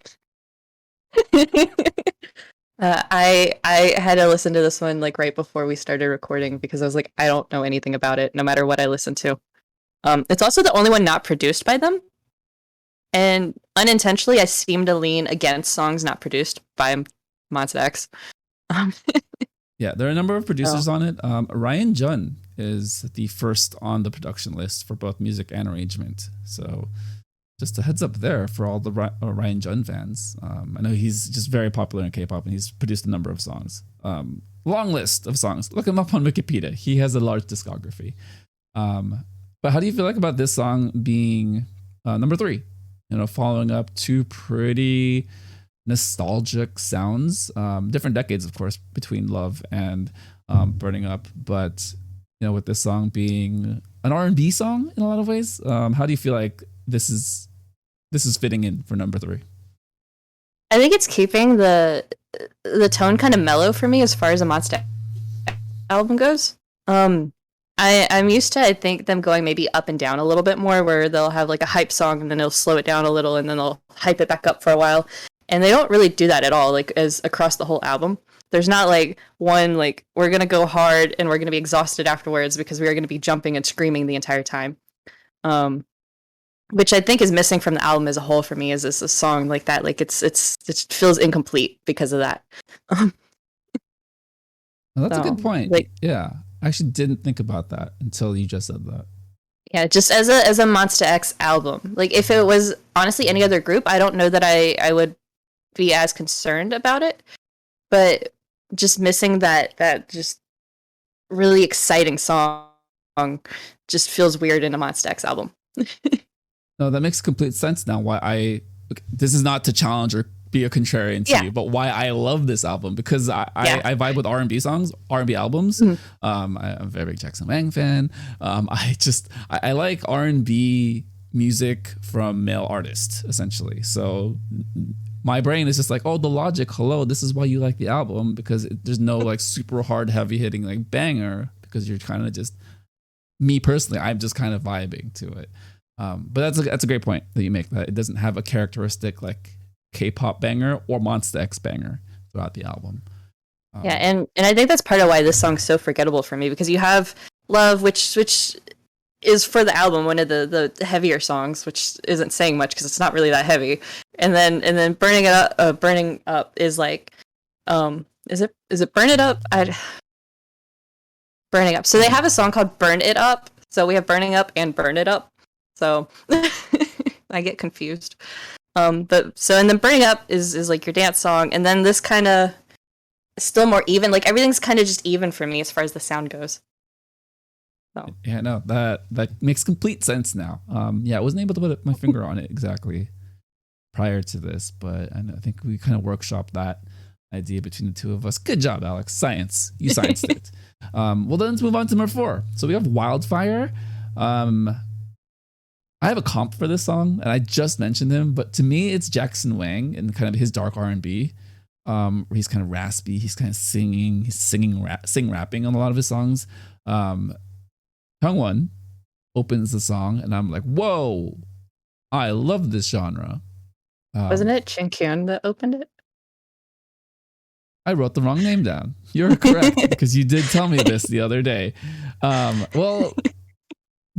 I had to listen to this one like right before we started recording because I was like, I don't know anything about it, no matter what I listen to. It's also the only one not produced by them, and unintentionally, I seem to lean against songs not produced by MONSTA X. Um, Yeah, there are a number of producers oh. on it. Ryan Jun is the first on the production list for both music and arrangement. So just a heads up there for all the Ryan Jun fans. I know he's just very popular in K-pop and he's produced a number of songs. Long list of songs. Look him up on Wikipedia. He has a large discography. But how do you feel like about this song being number 3? You know, following up 2 pretty nostalgic sounds, different decades, of course, between Love and Burning Up. But you know, with this song being an R&B song in a lot of ways, how do you feel like this is fitting in for number 3? I think it's keeping the tone kind of mellow for me as far as a MONSTA album goes. I'm used to, I think, them going maybe up and down a little bit more, where they'll have like a hype song and then they'll slow it down a little and then they'll hype it back up for a while. And they don't really do that at all, like as across the whole album. There's not like one like we're gonna go hard and we're gonna be exhausted afterwards because we are gonna be jumping and screaming the entire time. Which I think is missing from the album as a whole for me. Is this a song like that? Like it feels incomplete because of that. Well, that's So, a good point. like- Yeah, I actually didn't think about that until you just said that. Yeah, just as a MONSTA X album. Like if it was honestly any other group, I don't know that I would be as concerned about it. But just missing that just really exciting song just feels weird in a MONSTA X album. No, that makes complete sense now. Why this is not to challenge or be a contrarian to you, but why I love this album, because I vibe with R&B songs, R&B albums. I'm a very big Jackson Wang fan. I like R&B music from male artists, essentially. So my brain is just like, oh, the logic, hello, this is why you like the album, because there's no like super hard, heavy hitting like banger, because you're kind of just, me personally, I'm just kind of vibing to it. But that's a great point that you make, that it doesn't have a characteristic like K-pop banger or MONSTA X banger throughout the album. And I think that's part of why this song's so forgettable for me, because you have Love, which is for the album one of the heavier songs, which isn't saying much because it's not really that heavy. And then Burning Up is like, is it Burn It Up? Burning Up. So they have a song called Burn It Up. So we have Burning Up and Burn It Up. So I get confused. And then Burning Up is like your dance song, and then this kind of still more even. Like everything's kind of just even for me as far as the sound goes. So. Yeah, no, that makes complete sense now. I wasn't able to put my finger on it exactly prior to this, but I think we kind of workshopped that idea between the two of us. Good job, Alex. Science. You scienced it. Well, then let's move on to number 4. So we have Wildfire. I have a comp for this song, and I just mentioned him, but to me, it's Jackson Wang and kind of his dark R&B, where he's kind of raspy, he's kind of singing, rapping on a lot of his songs. Hyungwon opens the song, and I'm like, whoa, I love this genre. Wasn't it Chinkyun that opened it? I wrote the wrong name down. You're correct, because you did tell me this the other day. Well,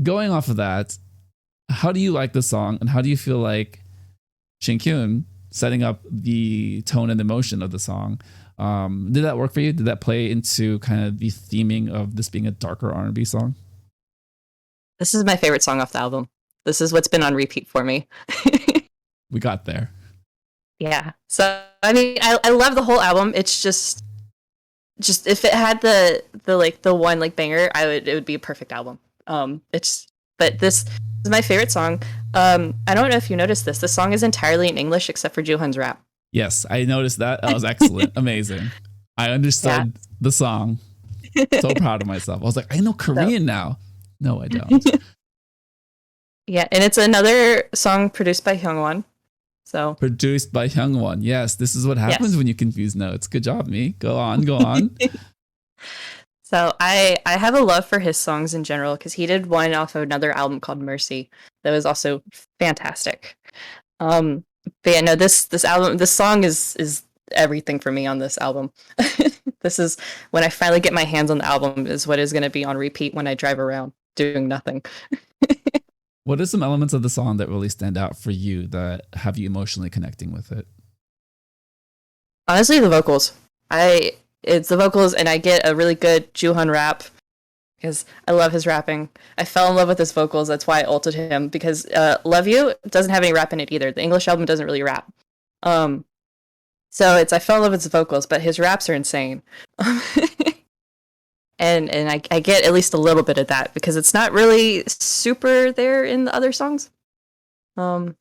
going off of that, how do you like the song, and how do you feel like Shinkyun setting up the tone and emotion of the song? Did that work for you? Did that play into kind of the theming of this being a darker R&B song? This is my favorite song off the album. This is what's been on repeat for me. We got there. Yeah. So I mean, I love the whole album. It's just if it had the one like banger, it would be a perfect album. But this is my favorite song. I don't know if you noticed this. The song is entirely in English except for Joohun's rap. Yes, I noticed that. That was excellent. Amazing. I understood the song. So proud of myself. I was like, I know Korean now. No, I don't. Yeah, and it's another song produced by Hyungwon. So produced by Hyungwon. Yes, this is what happens when you confuse notes. Good job, me. Go on. So I have a love for his songs in general, because he did one off of another album called Mercy that was also fantastic. But yeah, no, this album, this song is everything for me on this album. This is when I finally get my hands on the album is what is going to be on repeat when I drive around doing nothing. What are some elements of the song that really stand out for you that have you emotionally connecting with it? Honestly, the vocals. It's the vocals, and I get a really good Jooheon rap because I love his rapping. I fell in love with his vocals. That's why I ulted him, because Love You doesn't have any rap in it either. The English album doesn't really rap. So I fell in love with his vocals, but his raps are insane. and I get at least a little bit of that because it's not really super there in the other songs. And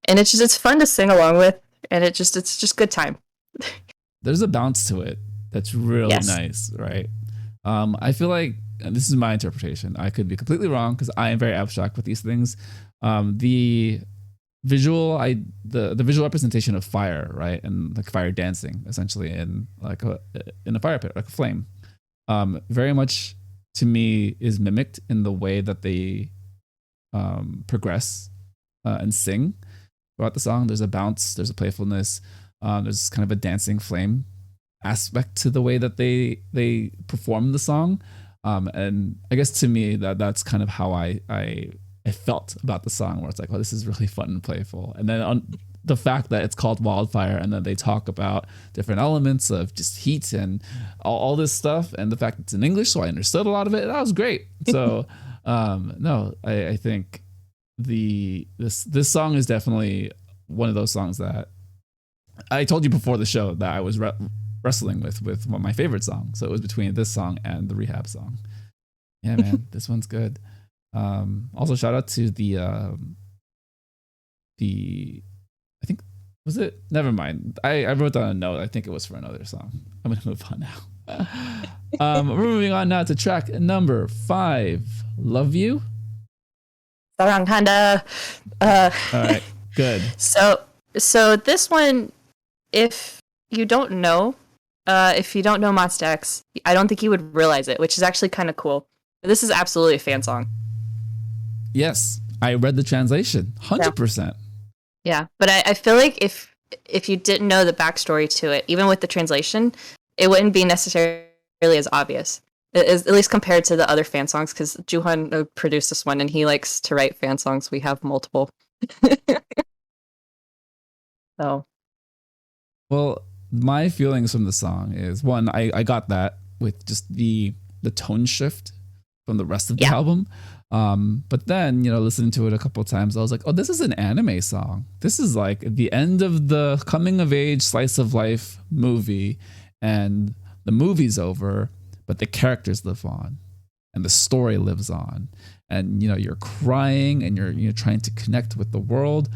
it's fun to sing along with, and it's just good time. There's a bounce to it that's really nice, right? I feel like, and this is my interpretation, I could be completely wrong because I am very abstract with these things. The visual representation of fire, right, and like fire dancing essentially in a fire pit, like a flame, very much to me is mimicked in the way that they progress and sing throughout the song. There's a bounce, there's a playfulness, there's kind of a dancing flame aspect to the way that they perform the song, and I guess to me that's kind of how I felt about the song, where it's like, oh, this is really fun and playful. And then on the fact that it's called Wildfire, and then they talk about different elements of just heat and all this stuff, and the fact it's in English, so I understood a lot of it. That was great. So no, I think this song is definitely one of those songs that I told you before the show that I was wrestling with one of my favorite songs. So it was between this song and the Rehab song. Yeah, man, this one's good. Also shout out to the I think, was it? Never mind. I wrote down a note. I think it was for another song. I'm gonna move on now. We're moving on now to track number 5, Love You. 사랑한다. All right, good. So this one, if you don't know MONSTA X, I don't think you would realize it, which is actually kind of cool. This is absolutely a fan song. Yes, I read the translation, 100%. Yeah, but I feel like if you didn't know the backstory to it, even with the translation, it wouldn't be necessarily as obvious, at least compared to the other fan songs, because Jooheon produced this one, and he likes to write fan songs. We have multiple. So. Well, my feelings from the song is, one, I got that with just the tone shift from the rest of the album. But then, listening to it a couple of times, I was like, oh, this is an anime song. This is like the end of the coming of age slice of life movie, and the movie's over, but the characters live on and the story lives on. And, you're crying and you're trying to connect with the world.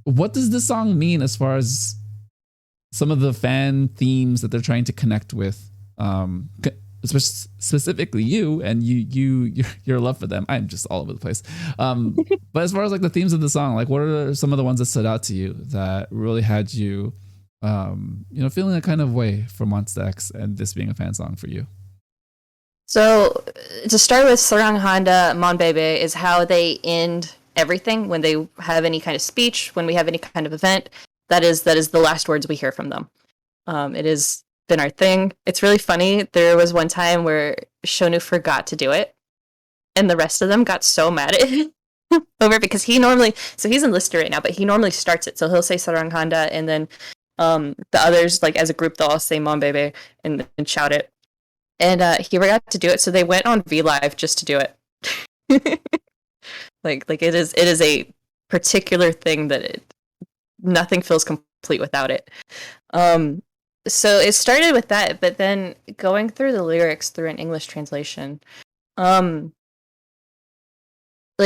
What does this song mean as far as some of the fan themes that they're trying to connect with? Specifically you and your love for them. I'm just all over the place. But as far as like the themes of the song, like what are some of the ones that stood out to you that really had you, feeling a kind of way for MONSTA X and this being a fan song for you? So to start with, 사랑한다, Mon Bebe is how they end everything when they have any kind of speech, when we have any kind of event. That is the last words we hear from them. It has been our thing. It's really funny. There was one time where Shonu forgot to do it, and the rest of them got so mad at him over, because he's enlisted right now, but he normally starts it. So he'll say 사랑한다, and then the others, like as a group, they'll all say Mon Bebe and shout it. And he forgot to do it, so they went on V Live just to do it. like it is a particular thing that nothing feels complete without it. So it started with that, but then going through the lyrics through an English translation, like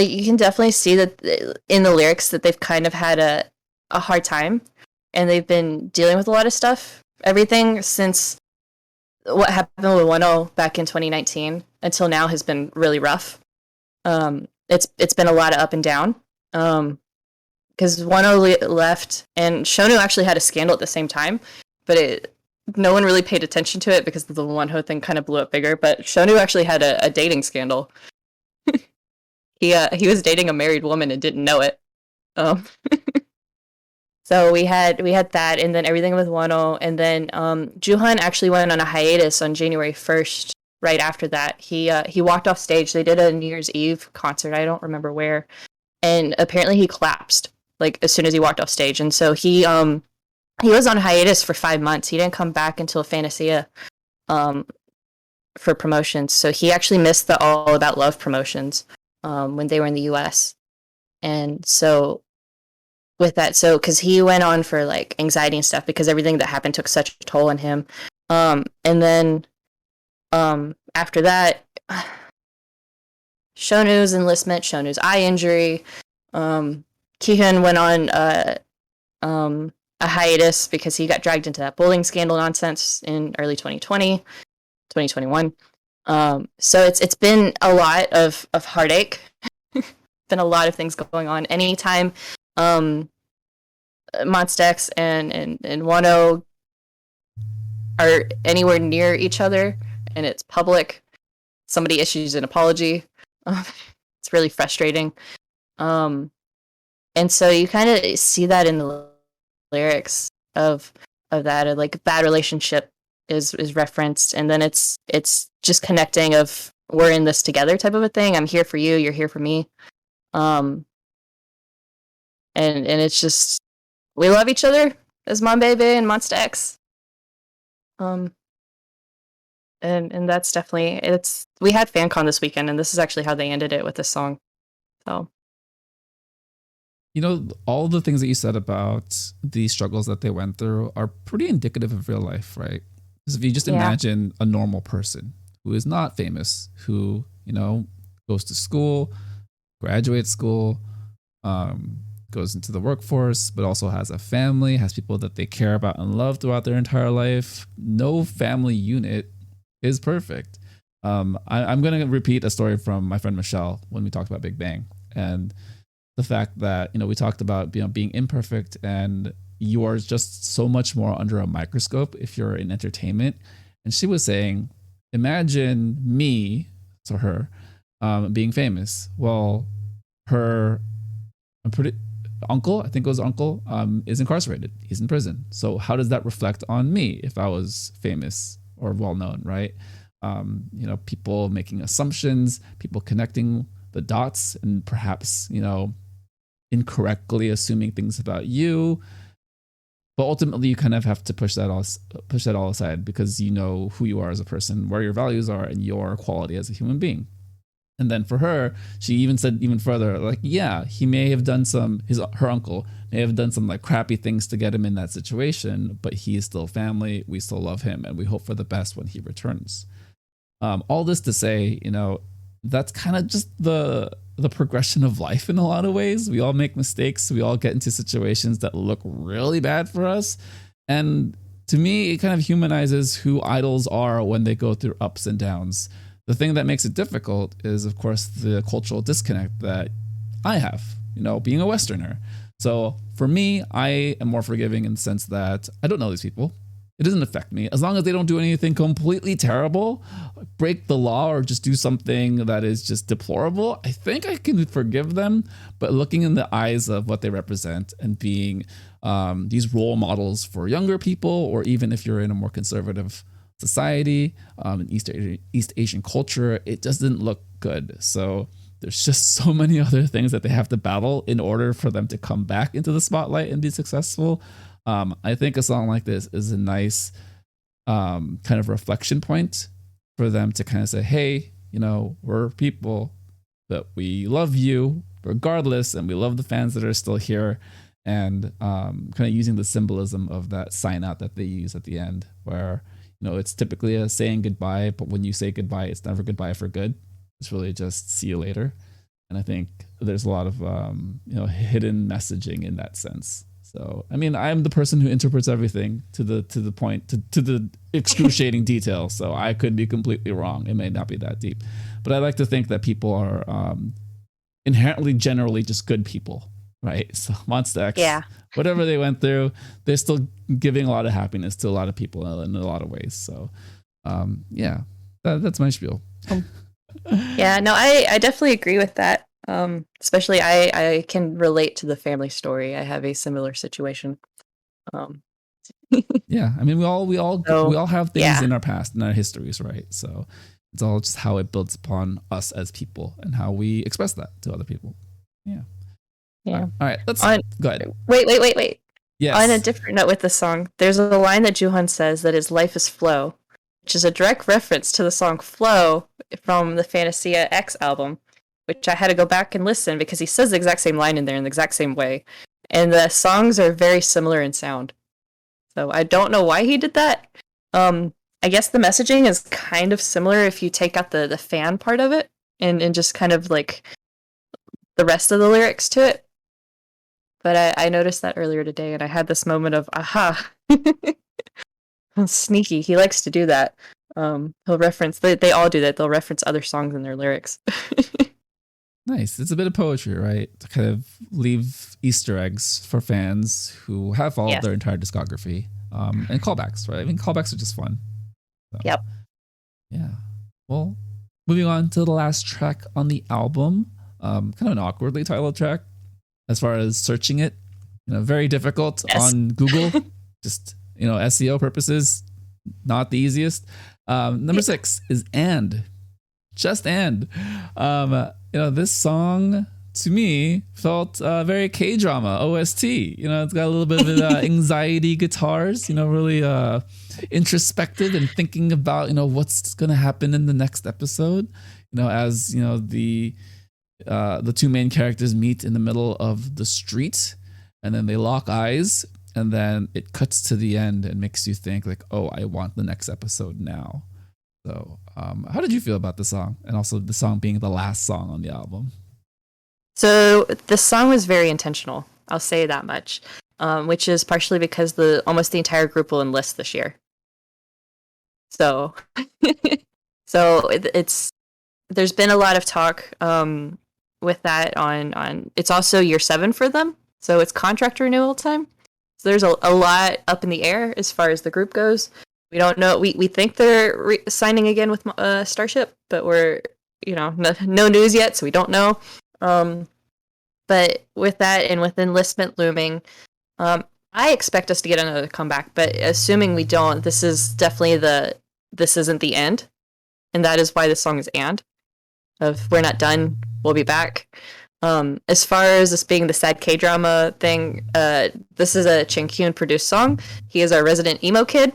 you can definitely see that in the lyrics that they've kind of had a hard time, and they've been dealing with a lot of stuff. Everything since what happened with 1O back in 2019 until now has been really rough. It's been a lot of up and down. Because 1O left, and Shonu actually had a scandal at the same time, but no one really paid attention to it because the 1O thing kind of blew up bigger. But Shonu actually had a dating scandal. He was dating a married woman and didn't know it. So we had that, and then everything with Wano, and then Juhan actually went on a hiatus on January 1st. Right after that, he walked off stage. They did a New Year's Eve concert. I don't remember where, and apparently he collapsed like as soon as he walked off stage, and so he was on hiatus for 5 months. He didn't come back until Fantasia for promotions. So he actually missed the All About Love promotions when they were in the US. And so with that, so because he went on for like anxiety and stuff because everything that happened took such a toll on him. And then after that, Shonu's enlistment, Shonu's eye injury. Kihyun went on a hiatus because he got dragged into that bullying scandal nonsense in early 2021. So it's been a lot of heartache. Been a lot of things going on. Anytime MONSTA X and Wano are anywhere near each other and it's public, somebody issues an apology. It's really frustrating. And so you kind of see that in the lyrics of that, or like a bad relationship is referenced, and then it's just connecting of we're in this together type of a thing. I'm here for you, you're here for me. And it's just we love each other as Monbebe and MONSTA X. And that's definitely we had FanCon this weekend, and this is actually how they ended it with this song. So you know, all the things that you said about the struggles that they went through are pretty indicative of real life, right? Because if you just imagine a normal person who is not famous, who, you know, goes to school, graduates school, goes into the workforce, but also has a family, has people that they care about and love throughout their entire life. No family unit is perfect. I'm going to repeat a story from my friend Michelle when we talked about Big Bang. And the fact that, you know, we talked about, you know, being imperfect, and you are just so much more under a microscope if you're in entertainment. And she was saying, imagine me, so her, being famous. Well, her uncle, I think it was uncle, is incarcerated. He's in prison. So how does that reflect on me if I was famous or well known, right? You know, people making assumptions, people connecting the dots, and perhaps, you know, incorrectly assuming things about you. But ultimately, you kind of have to push that all aside, because you know who you are as a person, where your values are, and your quality as a human being. And then for her, she even said even further, like, yeah, he may have done her uncle may have done some like crappy things to get him in that situation, but he is still family. We still love him, and we hope for the best when he returns. All this to say, you know, that's kind of just the progression of life in a lot of ways. We all make mistakes. We all get into situations that look really bad for us. And to me, it kind of humanizes who idols are when they go through ups and downs. The thing that makes it difficult is, of course, the cultural disconnect that I have, you know, being a Westerner. So for me, I am more forgiving in the sense that I don't know these people. It doesn't affect me. As long as they don't do anything completely terrible, break the law, or just do something that is just deplorable, I think I can forgive them. But looking in the eyes of what they represent and being these role models for younger people, or even if you're in a more conservative society, in East Asian culture, it just didn't look good. So there's just so many other things that they have to battle in order for them to come back into the spotlight and be successful. I think a song like this is a nice kind of reflection point for them to kind of say, hey, you know, we're people, but we love you regardless, and we love the fans that are still here. And kind of using the symbolism of that sign out that they use at the end, where, you know, it's typically a saying goodbye, but when you say goodbye, it's never goodbye for good. It's really just see you later. And I think there's a lot of you know, hidden messaging in that sense. So, I mean, I'm the person who interprets everything to the point, to the excruciating detail. So I could be completely wrong. It may not be that deep, but I like to think that people are inherently, generally just good people, right? So MONSTA X, whatever they went through, they're still giving a lot of happiness to a lot of people in a lot of ways. So, yeah, that's my spiel. Yeah, no, I definitely agree with that. Especially I can relate to the family story. I have a similar situation. Um, Yeah, I mean, we so all have things yeah, in our past and our histories, right? So it's all just how it builds upon us as people and how we express that to other people. Yeah. yeah. All right. Let's On go ahead. wait. On a Yes. different note with the song, there's a line that Juhan says that his life is flow, which is a direct reference to the song Flow from the Fantasia X album, which I had to go back and listen because he says the exact same line in there in the exact same way. And the songs are very similar in sound. So I don't know why he did that. I guess the messaging is kind of similar if you take out the fan part of it and just kind of like the rest of the lyrics to it. But I noticed that earlier today and I had this moment of, aha, sneaky. He likes to do that. He'll reference, they all do that. They'll reference other songs in their lyrics. Nice. It's a bit of poetry, right? To kind of leave Easter eggs for fans who have followed Yes. their entire discography. And callbacks, right? I mean, callbacks are just fun. So, Yep. yeah. Well, moving on to the last track on the album. Kind of an awkwardly titled track as far as searching it. Very difficult Yes. on Google. Just, SEO purposes, not the easiest. Number 6 is And. Just And. This song to me felt very K-drama OST. It's got a little bit of anxiety guitars, really introspective and thinking about, what's going to happen in the next episode, as, the two main characters meet in the middle of the street and then they lock eyes and then it cuts to the end and makes you think like, oh, I want the next episode now. So how did you feel about the song and also the song being the last song on the album? So the song was very intentional. I'll say that much, which is partially because almost the entire group will enlist this year. So, there's been a lot of talk with that on. It's also year 7 for them, so it's contract renewal time. So there's a lot up in the air as far as the group goes. We don't know. We think they're signing again with Starship, but we're no news yet, so we don't know. But with that and with enlistment looming, I expect us to get another comeback. But assuming we don't, this is definitely this isn't the end, and that is why the song is "And." Of we're not done, we'll be back. As far as this being the sad K-drama thing, this is a Chen Kyun produced song. He is our resident emo kid.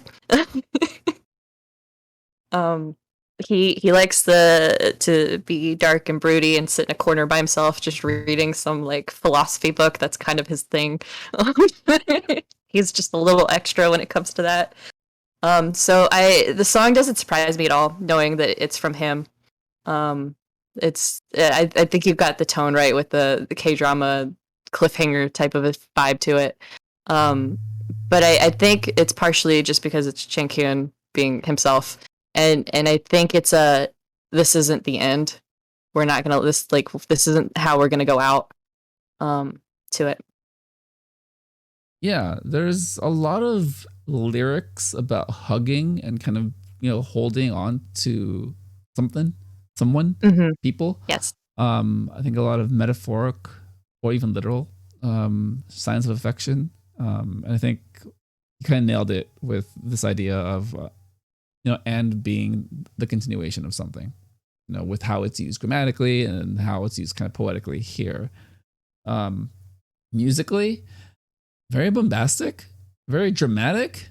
He likes to be dark and broody and sit in a corner by himself just reading some like philosophy book. That's kind of his thing. He's just a little extra when it comes to that. So the song doesn't surprise me at all, knowing that it's from him. I think you've got the tone right with the K-drama cliffhanger type of a vibe to it. But I think it's partially just because it's Chen Kyun being himself. And I think it's this isn't the end. We're not gonna this isn't how we're gonna go out to it. Yeah, there's a lot of lyrics about hugging and kind of holding on to someone, Mm-hmm. people. Yes. I think a lot of metaphoric or even literal signs of affection. And I think you kind of nailed it with this idea of and being the continuation of something, with how it's used grammatically and how it's used kind of poetically here. Musically, very bombastic, very dramatic.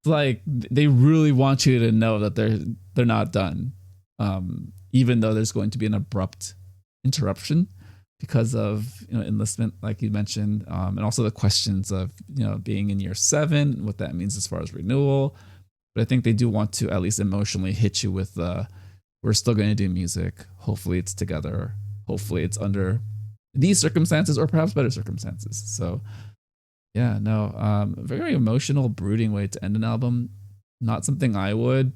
Like they really want you to know that they're not done, even though there's going to be an abrupt interruption because of enlistment, like you mentioned, and also the questions of being in year 7, what that means as far as renewal. But I think they do want to at least emotionally hit you with we're still going to do music. Hopefully it's together. Hopefully it's under these circumstances or perhaps better circumstances. So yeah, no, very emotional, brooding way to end an album. Not something I would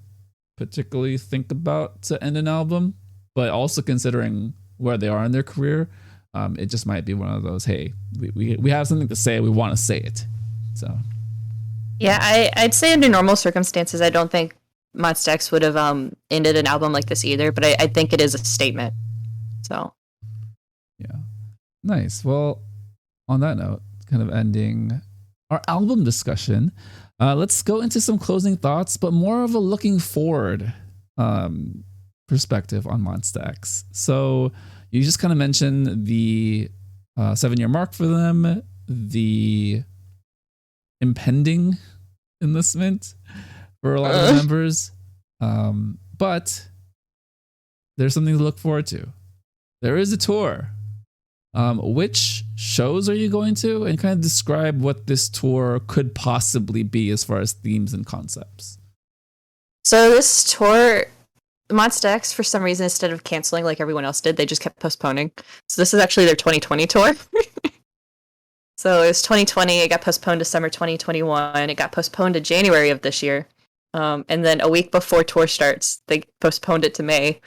particularly think about to end an album, but also considering where they are in their career, it just might be one of those, hey, we have something to say. We want to say it. So. Yeah, I'd say under normal circumstances, I don't think MONSTA X would have ended an album like this either, but I think it is a statement. So. Nice. Well, on that note, kind of ending our album discussion, let's go into some closing thoughts, but more of a looking forward perspective on MONSTA X. So you just kind of mentioned the 7-year mark for them, the impending enlistment for a lot of the members. But there's something to look forward to. There is a tour. Which shows are you going to? And kind of describe what this tour could possibly be as far as themes and concepts. So this tour, MONSTA X, for some reason, instead of canceling like everyone else did, they just kept postponing. So this is actually their 2020 tour. So it was 2020, it got postponed to summer 2021, it got postponed to January of this year. And then a week before tour starts, they postponed it to May.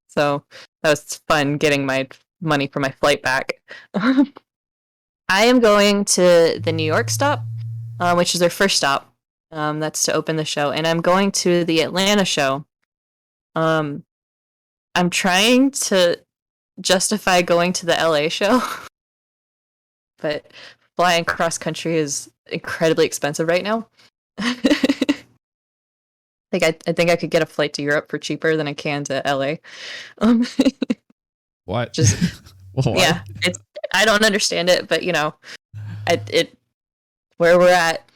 So that was fun getting my money for my flight back. I am going to the New York stop, which is their first stop. That's to open the show. And I'm going to the Atlanta show. I'm trying to justify going to the LA show. But flying cross country is incredibly expensive right now. I think I could get a flight to Europe for cheaper than I can to LA. What? Just Well, yeah, I don't understand it, but it where we're at.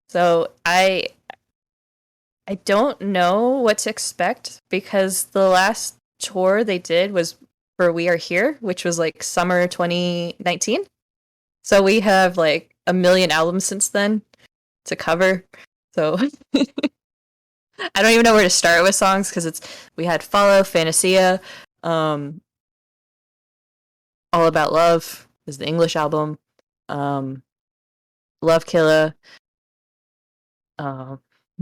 So I don't know what to expect because the last tour they did was for We Are Here, which was like summer 2019. So we have like a million albums since then to cover. So I don't even know where to start with songs because we had Follow, Fantasia, All About Love is the English album, Love Killa,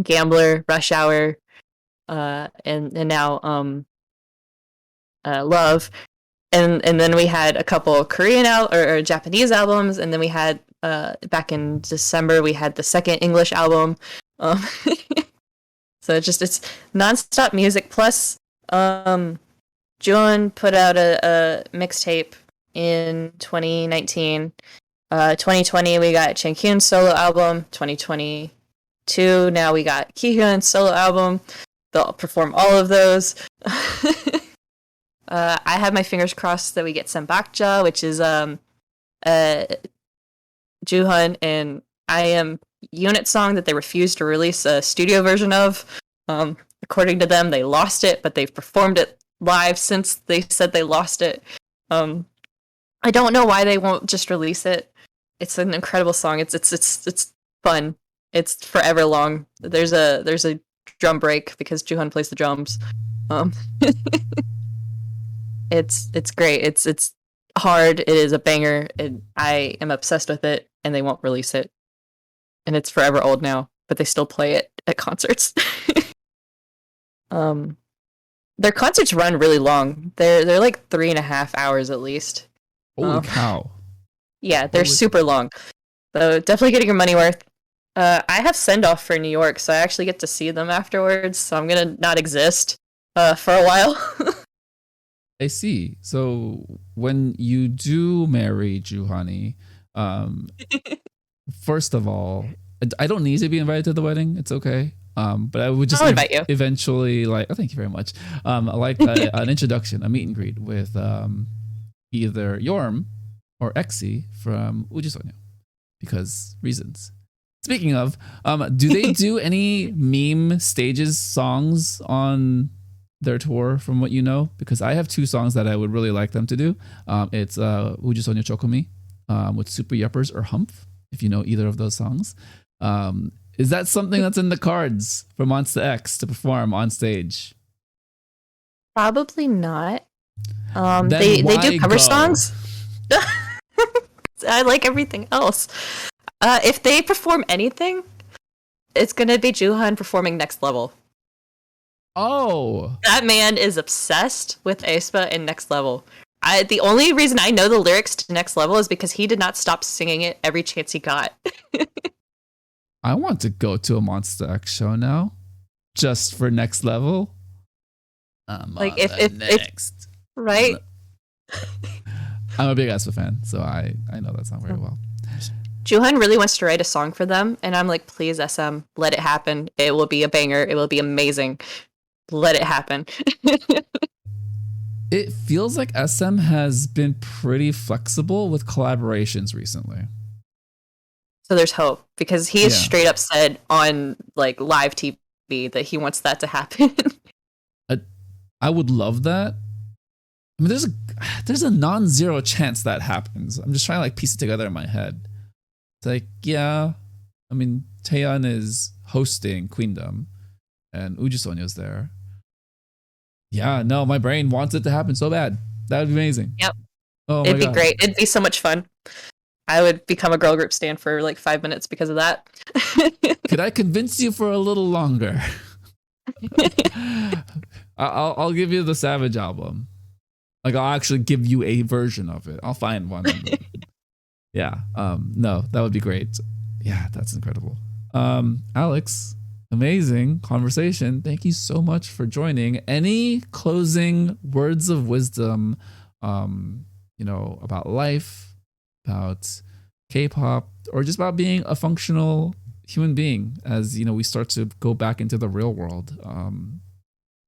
Gambler, Rush Hour, and now Love, and then we had a couple Korean or Japanese albums, and then we had back in December we had the second English album. So it's nonstop music. Plus, June put out a mixtape in 2019. 2020 we got Changkyun's solo album. 2022 now we got Kihyun's solo album. They'll perform all of those. I have my fingers crossed that we get Sembakja, which is Joohyun and IM unit song that they refused to release a studio version of. According to them, they lost it, but they've performed it live since they said they lost it. I don't know why they won't just release it. It's an incredible song. It's fun. It's forever long. There's a drum break because Joohyun plays the drums. It's great. It's hard. It is a banger. I am obsessed with it, and they won't release it. And it's forever old now, but they still play it at concerts. Their concerts run really long. They're like 3.5 hours at least. Holy cow. Yeah, they're super long. So definitely getting your money worth. I have send-off for New York, so I actually get to see them afterwards, so I'm gonna not exist for a while. I see. So when you do marry Joohyun, first of all, I don't need to be invited to the wedding. It's okay. But I would just invite you. Eventually, like, oh, thank you very much. Like an introduction, a meet and greet with either Yorm or Exy from HallyuBeen, because reasons. Speaking of, do they do any meme stages songs on their tour from what you know? Because I have 2 songs that I would really like them to do. It's HallyuBeen Chokomi with Super Yuppers or Humph, if you know either of those songs. Is that something that's in the cards for MONSTA X to perform on stage? Probably not. They do cover songs. I like everything else. If they perform anything, it's gonna be Joohyun performing Next Level. Oh, that man is obsessed with aespa and Next Level. The only reason I know the lyrics to Next Level is because he did not stop singing it every chance he got. I want to go to a MONSTA X show now, just for Next Level. Like if right, I'm a big aespa fan, so I know that song very well. Joohyun really wants to write a song for them, and I'm like, please, SM, let it happen. It will be a banger. It will be amazing. Let it happen. It feels like SM has been pretty flexible with collaborations recently. So there's hope, because he has straight up said on like live TV that he wants that to happen. I would love that. I mean, there's a non-zero chance that happens. I'm just trying to like piece it together in my head. It's like, yeah, I mean, Taeyeon is hosting Queendom, and Uju Sonya's there. Yeah, no, my brain wants it to happen so bad. That would be amazing. Yep. Oh my It'd be God. great. It'd be so much fun. I would become a girl group stan for like 5 minutes because of that. Could I convince you for a little longer? I'll give you the Savage album. Like, I'll actually give you a version of it. I'll find one. Yeah. No, that would be great. Yeah, that's incredible. Alex, amazing conversation. Thank you so much for joining. Any closing words of wisdom, about life, about K-pop, or just about being a functional human being as, we start to go back into the real world,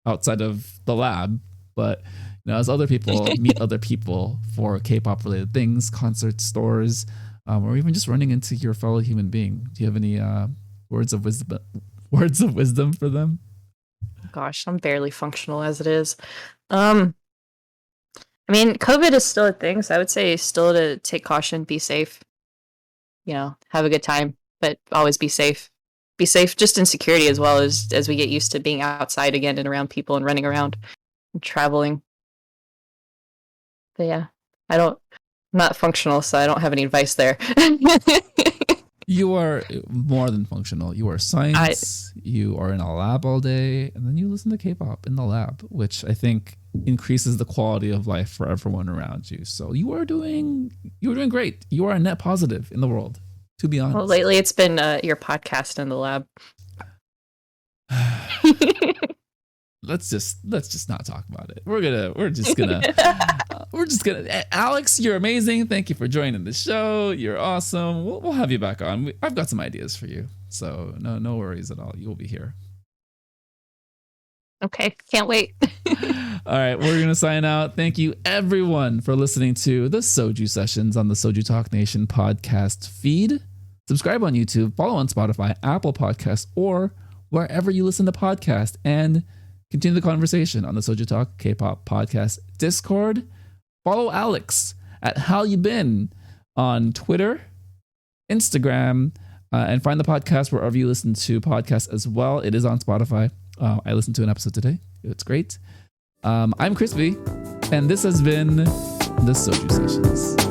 outside of the lab, but as other people meet other people for K-pop related things, concerts, stores, or even just running into your fellow human being. Do you have any words of wisdom for them? Gosh, I'm barely functional as it is. I mean, COVID is still a thing, so I would say still to take caution, be safe, have a good time, but always be safe. Be safe just in security as well, as we get used to being outside again and around people and running around and traveling. But yeah, I'm not functional, so I don't have any advice there. You are more than functional. You are science. You are in a lab all day, and then you listen to K-pop in the lab, which I think increases the quality of life for everyone around you. So you are doing great. You are a net positive in the world, to be honest. Well, lately it's been your podcast in the lab. Let's just not talk about it. We're just gonna Alex, you're amazing. Thank you for joining the show. You're awesome. We'll have you back on. I've got some ideas for you. So no worries at all. You'll be here. Okay, can't wait. All right, we're going to sign out. Thank you, everyone, for listening to the Soju Sessions on the Soju Talk Nation podcast feed. Subscribe on YouTube, follow on Spotify, Apple Podcasts, or wherever you listen to podcasts, and continue the conversation on the Soju Talk K-pop podcast Discord. Follow Alex at HallyuBeen on Twitter, Instagram, and find the podcast wherever you listen to podcasts as well. It is on Spotify. I listened to an episode today. It's great. I'm Crispy, and this has been the Soju Sessions.